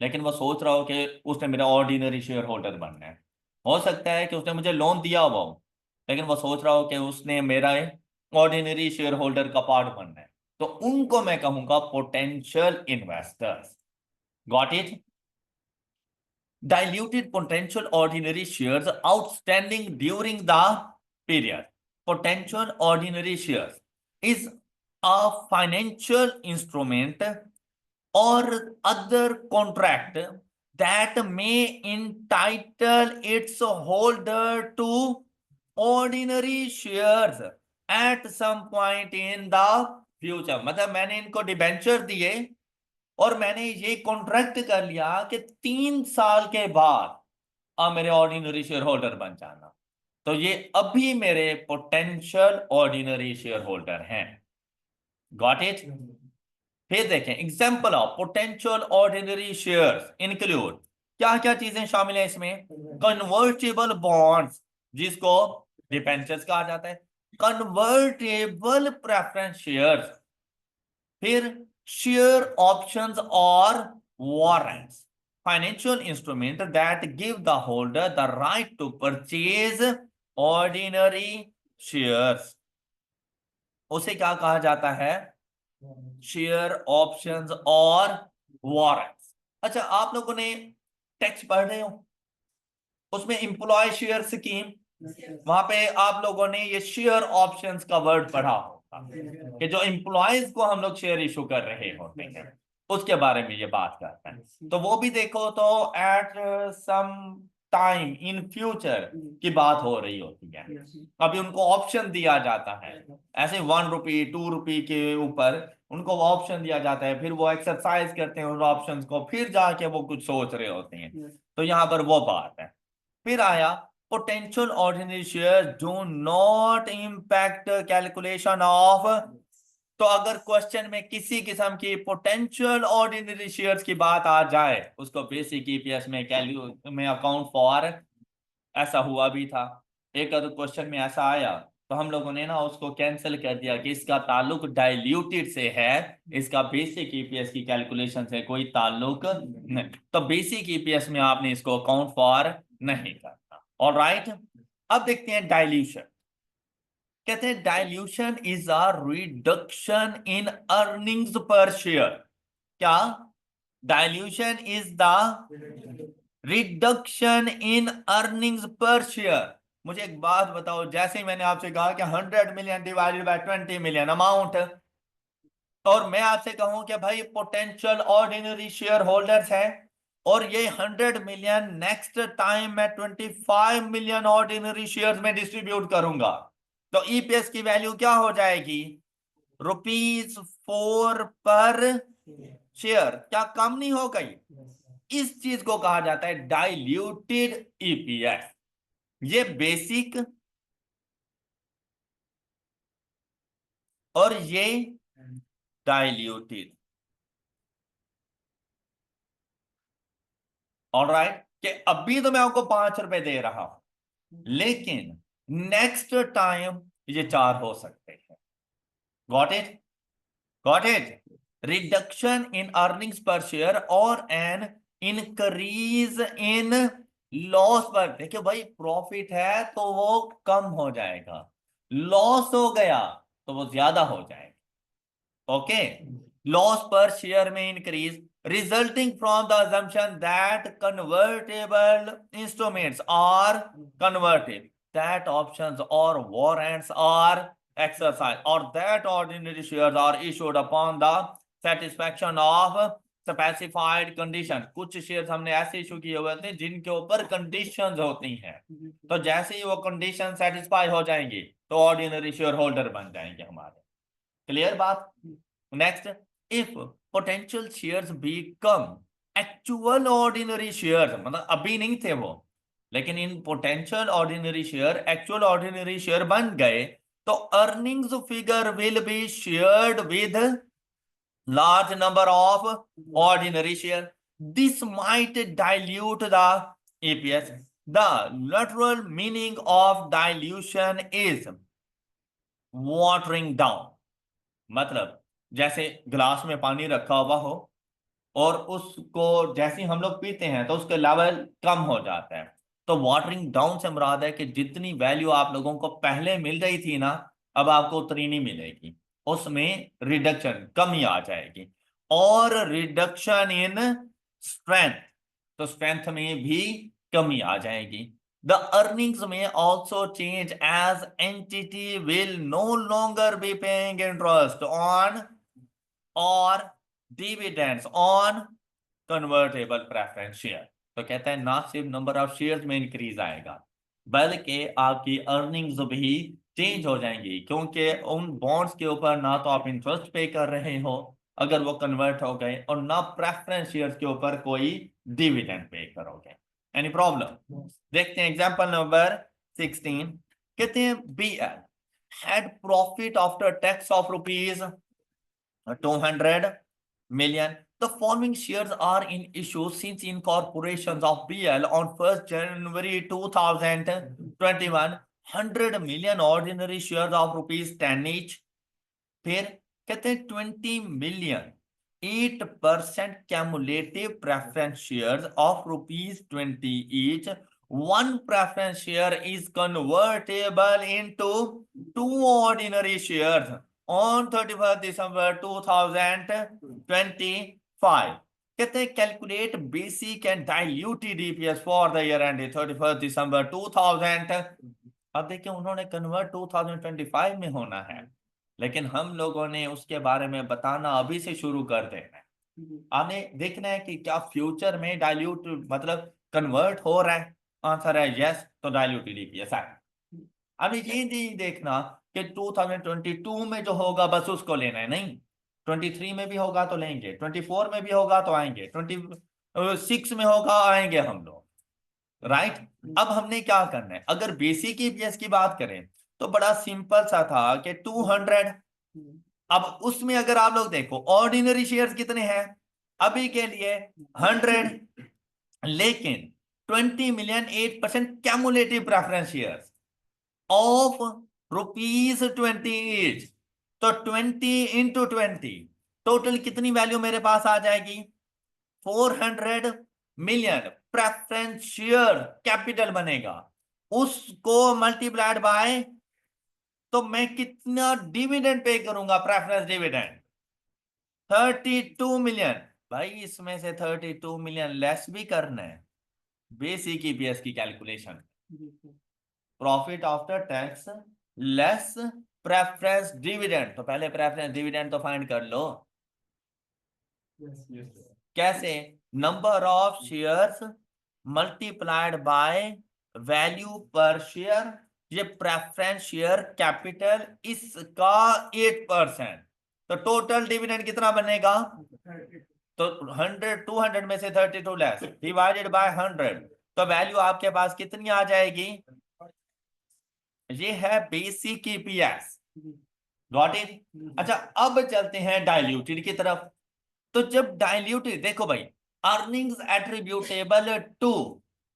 लेकिन वो सोच रहा हो कि उसने मेरा ऑर्डिनरी शेयर होल्डर बनना है। हो सकता है कि उसने मुझे लोन दिया हुआ हो, लेकिन वो सोच रहा हो कि उसने मेरा ऑर्डिनरी शेयर होल्डर का पार्ट बनना है। तो उनको मैं कहूंगा potential investors. Got it? Diluted potential ordinary shares outstanding during the period. Potential ordinary shares is a financial instrument or other contract that may entitle its holder to ordinary shares at some point in the future। मतलब मैंने इनको debenture दिए और मैंने ये contract कर लिया कि 3 साल के बाद आप मेरे ऑर्डिनरी शेयर होल्डर बन जाना, तो ये अभी मेरे पोटेंशियल ऑर्डिनरी शेयर होल्डर हैं। Got it? फिर देखें example of potential ordinary shares include, क्या क्या चीजें शामिल है इसमें? कन्वर्टेबल बॉन्ड्स, जिसको डिबेंचर्स कहा जाता है, कन्वर्टेबल प्रेफरेंस शेयर्स, फिर शेयर ऑप्शंस और warrants, financial instrument that give the holder the right to purchase ordinary shares, उसे क्या कहा जाता है? शेयर ऑप्शंस और वारंट्स। अच्छा, आप लोगों ने टैक्स पढ़ रहे हो, उसमें एम्प्लॉय शेयर स्कीम, वहां पे आप लोगों ने ये शेयर ऑप्शंस का वर्ड पढ़ा होगा कि जो एम्प्लॉयज को हम लोग शेयर इशू कर रहे होते हैं, उसके बारे में ये बात करते हैं। तो वो भी देखो तो at some time in future की बात हो रही होती है। अभी उनको ऑप्शन दिया जाता है, ऐसे 1 रुपये 2 रुपये के ऊपर उनको ऑप्शन दिया जाता है, फिर वो एक्सरसाइज करते हैं उन ऑप्शंस को, फिर जाके वो कुछ सोच रहे होते हैं। तो यहाँ पर वो बात है। फिर आया potential ordinary share do not impact calculation of. तो अगर क्वेश्चन में किसी किस्म की पोटेंशियल ऑर्डिनरी शेयर्स की बात आ जाए, उसको बेसिक ईपीएस में अकाउंट फॉर, ऐसा हुआ भी था। एक अगर क्वेश्चन में ऐसा आया तो हम लोगों ने ना उसको कैंसिल कर दिया कि इसका ताल्लुक डाइल्यूटेड से है, इसका बेसिक ईपीएस की कैलकुलेशन से कोई ताल्लुक नहीं। तो बेसिक ईपीएस में आपने इसको अकाउंट फॉर नहीं करना। ऑलराइट, अब देखते हैं डाइल्यूशन। कहते हैं dilution is a reduction in earnings पर शेयर। क्या? Dilution is the reduction in earnings पर शेयर। मुझे एक बात बताओ, जैसे ही मैंने आपसे कहा कि 100 million divided by 20 million amount, और मैं आपसे कहूं कि भाई पोटेंशियल ऑर्डिनरी शेयर होल्डर्स है, और ये 100 मिलियन नेक्स्ट टाइम मैं 25 मिलियन ऑर्डिनरी शेयर्स में डिस्ट्रीब्यूट करूंगा, तो ईपीएस की वैल्यू क्या हो जाएगी? ₹4 पर शेयर। क्या कम नहीं हो गई? इस चीज को कहा जाता है डाइल्यूटेड ईपीएस। ये बेसिक और ये डाइल्यूटेड। ऑलराइट, कि अभी तो मैं आपको 5 रुपए दे रहा हूं, लेकिन नेक्स्ट टाइम ये 4 हो सकते हैं। Got it? Got it? Reduction in earnings पर शेयर और एन इंक्रीज इन लॉस पर। देखिए भाई, प्रॉफिट है तो वो कम हो जाएगा, लॉस हो गया तो वो ज्यादा हो जाएगा। ओके, लॉस पर शेयर में increase resulting from the assumption that convertible instruments are converted, that options or warrants are exercised, or that ordinary shares are issued upon the satisfaction of specified conditions। कुछ shares हमने ऐसे issue किए हुए थे जिनके ऊपर conditions होती हैं, तो जैसे ही वो कंडीशन सेटिस्फाई हो जाएंगी तो ऑर्डिनरी शेयर होल्डर बन जाएंगे हमारे। क्लियर बात? Next, if potential shares become actual ordinary shares, मतलब अभी नहीं थे वो, लेकिन in potential ordinary share actual ordinary share बन गए, तो earnings figure will be shared with large number of ordinary share. This might dilute the EPS. The literal meaning of dilution is watering down। मतलब जैसे glass में पानी रखा हुआ हो और उसको जैसे ही हम लोग पीते हैं तो उसका लेवल कम हो जाता है। तो वाटरिंग डाउन से मुराद है कि जितनी वैल्यू आप लोगों को पहले मिल रही थी ना, अब आपको उतनी नहीं मिलेगी, उसमें रिडक्शन, कमी आ जाएगी। और रिडक्शन इन स्ट्रेंथ, तो स्ट्रेंथ में भी कमी आ जाएगी। The earnings may also change as entity will no longer be paying interest on or dividends on convertible preference share। तो कहता है ना सिर्फ नंबर ऑफ शेयर्स में इंक्रीज आएगा, बल्कि आपकी अर्निंग्स भी चेंज हो जाएंगी, क्योंकि उन बॉन्ड्स के ऊपर ना तो आप इंटरेस्ट पे कर रहे हो अगर वो कन्वर्ट हो गए, और ना प्रेफरेंस शेयर्स के ऊपर कोई डिविडेंड पे करोगे। Any problem? देखते हैं एग्जांपल नंबर 16। कहते हैं BL had profit after tax of rupees 200 million। The following shares are in issue since incorporations of BL on 1st January 2021। 100 million ordinary shares of rupees 10 each। फिर कहते हैं 20 million 8% cumulative preference shares of rupees 20 each। One preference share is convertible into 2 ordinary shares on 31st December 2025। कहते हैं calculate basic and diluted EPS for the year and 31st December 2000। अब देखिए, उन्होंने convert 2025 में होना है, लेकिन हम लोगों ने उसके बारे में बताना अभी से शुरू कर देना है। आपने देखना है कि क्या फ्यूचर में डाइल्यूट मतलब कन्वर्ट हो रहा है, आंसर है यस, तो डाइल्यूटेड ईपीएस है। अब ये नहीं देखना कि 2022 में जो होगा बस उसको लेना है, नहीं, 23 में भी होगा तो लेंगे, 24 में भी होगा तो आएंगे, 26 में होगा आएंगे हम लोग, राइट। अब हमने क्या करना है, अगर बेसिक ईपीएस की बात करें तो बड़ा सिंपल सा था कि 200। अब उसमें अगर आप लोग देखो ऑर्डिनरी शेयर्स कितने हैं अभी के लिए 100, लेकिन 20 million 8% cumulative preference shares of ₹20 each, तो 20 इंटू 20 टोटल कितनी वैल्यू मेरे पास आ जाएगी, 400 मिलियन प्रेफरेंस शेयर कैपिटल बनेगा, उसको मल्टीप्लाइड बाय, तो मैं कितना डिविडेंड पे करूंगा, प्रेफरेंस डिविडेंड 32 मिलियन। भाई इसमें से 32 मिलियन लेस भी करना है बेसिक ईपीएस की calculation, profit after tax less preference dividend, तो पहले प्रेफरेंस डिविडेंड तो फाइंड कर लो। कैसे, number of shares multiplied by value पर शेयर, ये प्रेफरेंस शेयर कैपिटल इसका 8%, तो टोटल डिविडेंड कितना बनेगा, तो 200 में से 32 लेस डिवाइडेड बाय 100, तो वैल्यू आपके पास कितनी आ जाएगी, ये है बेसिक ईपीएस, गॉट इट। अच्छा अब चलते हैं डाइल्यूटेड की तरफ। तो जब डाइल्यूटेड, देखो भाई, earnings attributable to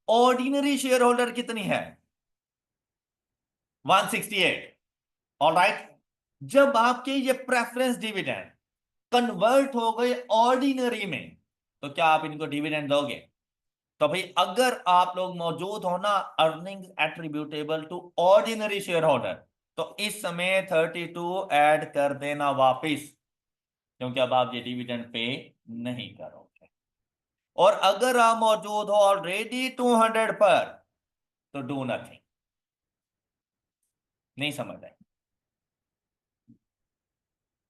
ordinary share holder कितनी है, 168, ऑलराइट। जब आपके ये प्रेफरेंस डिविडेंड कन्वर्ट हो गए ऑर्डिनरी में, तो क्या आप इनको डिविडेंड दोगे, तो भाई अगर आप लोग मौजूद हो ना earnings attributable to ordinary share holder, तो इस समय 32 ऐड कर देना वापिस, क्योंकि अब आप ये डिविडेंड पे नहीं करोगे। और अगर आप मौजूद हो ऑलरेडी 200 पर, तो डू नथिंग, नहीं समझ आए।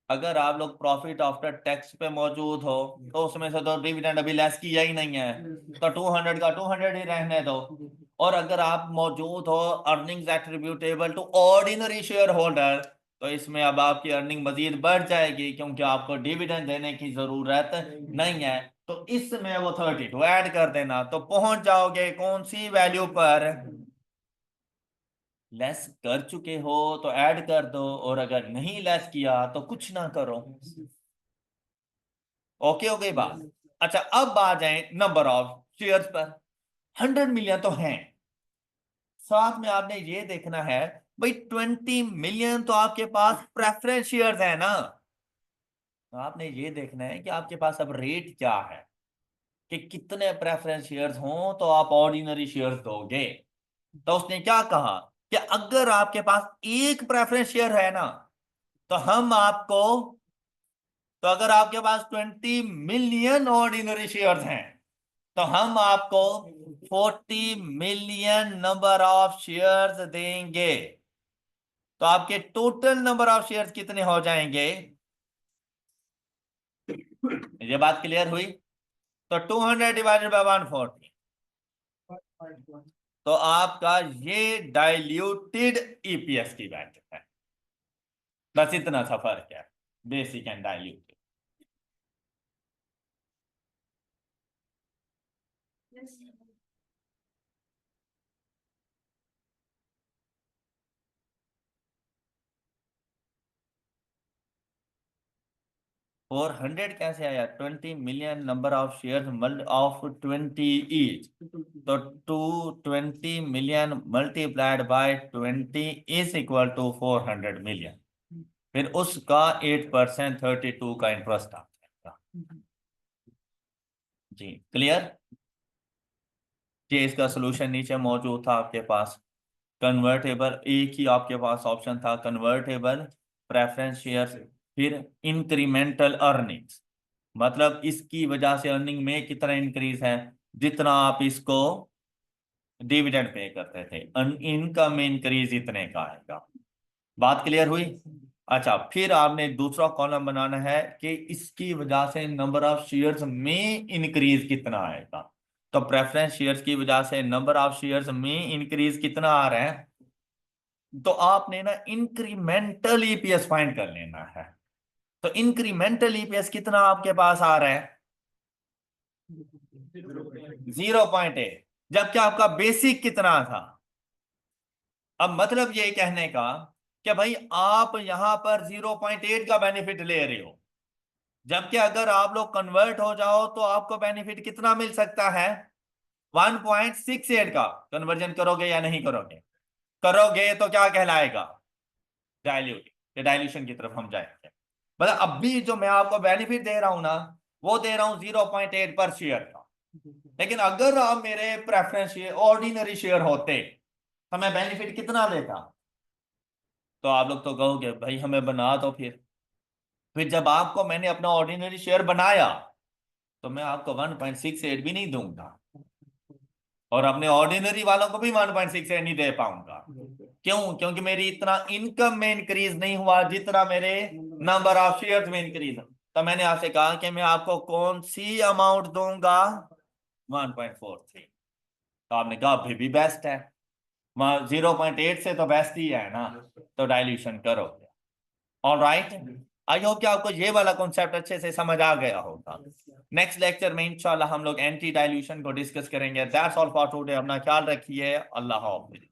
अगर आप लोग प्रॉफिट आफ्टर टैक्स पे मौजूद हो तो उसमें से तो डिविडेंड अभी लेस किया ही नहीं है, तो 200 का 200 ही रहने दो। और अगर आप मौजूद हो earnings attributable to ordinary share holder, तो इसमें अब आपकी अर्निंग मजीद बढ़ जाएगी, क्योंकि आपको डिविडेंड देने की जरूरत नहीं है, तो इसमें वो 32 ऐड कर देना, तो पहुंच जाओगे कौन सी वैल्यू पर, लेस कर चुके हो तो ऐड कर दो, और अगर नहीं लेस किया तो कुछ ना करो। ओके हो गई बात। अच्छा अब आ जाए नंबर ऑफ शेयर्स पर, 100 मिलियन तो हैं, साथ में आपने ये देखना है भाई 20 मिलियन तो आपके पास प्रेफरेंस शेयर्स है ना, तो आपने ये देखना है कि आपके पास अब रेट क्या है, कि कितने प्रेफरेंस शेयर्स हों तो आप ऑर्डिनरी शेयर्स दोगे। तो उसने क्या कहा कि अगर आपके पास एक प्रेफरेंस शेयर है ना, तो हम आपको, तो अगर आपके पास 20 मिलियन ऑर्डिनरी शेयर्स हैं, तो हम आपको 40 मिलियन नंबर ऑफ शेयर्स देंगे, तो आपके टोटल नंबर ऑफ शेयर्स कितने हो जाएंगे, ये बात क्लियर हुई। तो 200 डिवाइडेड बाय 140, तो आपका ये डाइल्यूटेड ईपीएस की वैल्यू है, बस इतना सा फर्क है बेसिक एंड डाइल्यूटेड। 400 कैसे आया, 20 million number of share of 20 each, तो 220 million multiplied by 20 is equal to 400 million, फिर उसका 8% 32 का इंटरेस्ट आ जाएगा। जी क्लियर। ये इसका सोल्यूशन नीचे मौजूद था आपके पास, कन्वर्टेबल, एक ही आपके पास ऑप्शन था, कन्वर्टेबल प्रेफरेंस शेयर्स, फिर इंक्रीमेंटल अर्निंग्स, मतलब इसकी वजह से अर्निंग में कितना इंक्रीज है, जितना आप इसको डिविडेंड पे करते थे, इनकम इंक्रीज इतने का आएगा। बात क्लियर हुई। अच्छा फिर आपने दूसरा कॉलम बनाना है कि इसकी वजह से नंबर ऑफ शेयर्स में इंक्रीज कितना आएगा, तो प्रेफरेंस शेयर्स की वजह से नंबर ऑफ शेयर्स में इंक्रीज कितना आ रहा है, तो आपने ना इंक्रीमेंटल ईपीएस फाइंड कर लेना है। तो इंक्रीमेंटल ईपीएस कितना आपके पास आ रहा है, 0.8, जबकि आपका बेसिक कितना था। अब मतलब ये कहने का कि भाई आप यहां पर 0.8 का बेनिफिट ले रहे हो, जबकि अगर आप लोग कन्वर्ट हो जाओ तो आपको बेनिफिट कितना मिल सकता है, 1.68 का। कन्वर्जन करोगे या नहीं करोगे, करोगे तो क्या कहलाएगा, डाइल्यूट। डाइल्यूशन की तरफ हम जाएंगे। मतलब अब भी जो मैं आपको बेनिफिट दे रहा हूं ना, वो दे रहा हूं 0.8 पर शेयर का। लेकिन अगर आप मेरे प्रेफरेंस शेयर ऑर्डिनरी शेयर होते तो मैं बेनिफिट कितना देता। तो आप लोग तो कहोगे भाई हमें बना दो। फिर जब आपको मैंने अपना ऑर्डिनरी शेयर बनाया तो मैं आपको 1.68 भी नहीं दूंगा, और अपने ऑर्डिनरी वालों को भी 1.68 नहीं दे पाऊंगा। क्यों, क्योंकि मेरी इतना इनकम में इंक्रीज नहीं हुआ जितना मेरे नंबर ऑफ शेयर्स में इंक्रीज। तो मैंने आपसे कहा कि मैं आपको कौन सी अमाउंट दूंगा, 1.43। तो आपने कहा अभी भी बेस्ट है, 0.8 से तो बेस्ट ही है ना, तो डाइल्यूशन करोगे। ऑलराइट, आई होप कि आपको ये वाला कॉन्सेप्ट अच्छे से समझ आ गया होगा। नेक्स्ट लेक्चर में इंशाल्लाह हम लोग एंटी डाइल्यूशन को डिस्कस करेंगे। That's all for today. अपना ख्याल रखिए। अल्लाह हाफिज।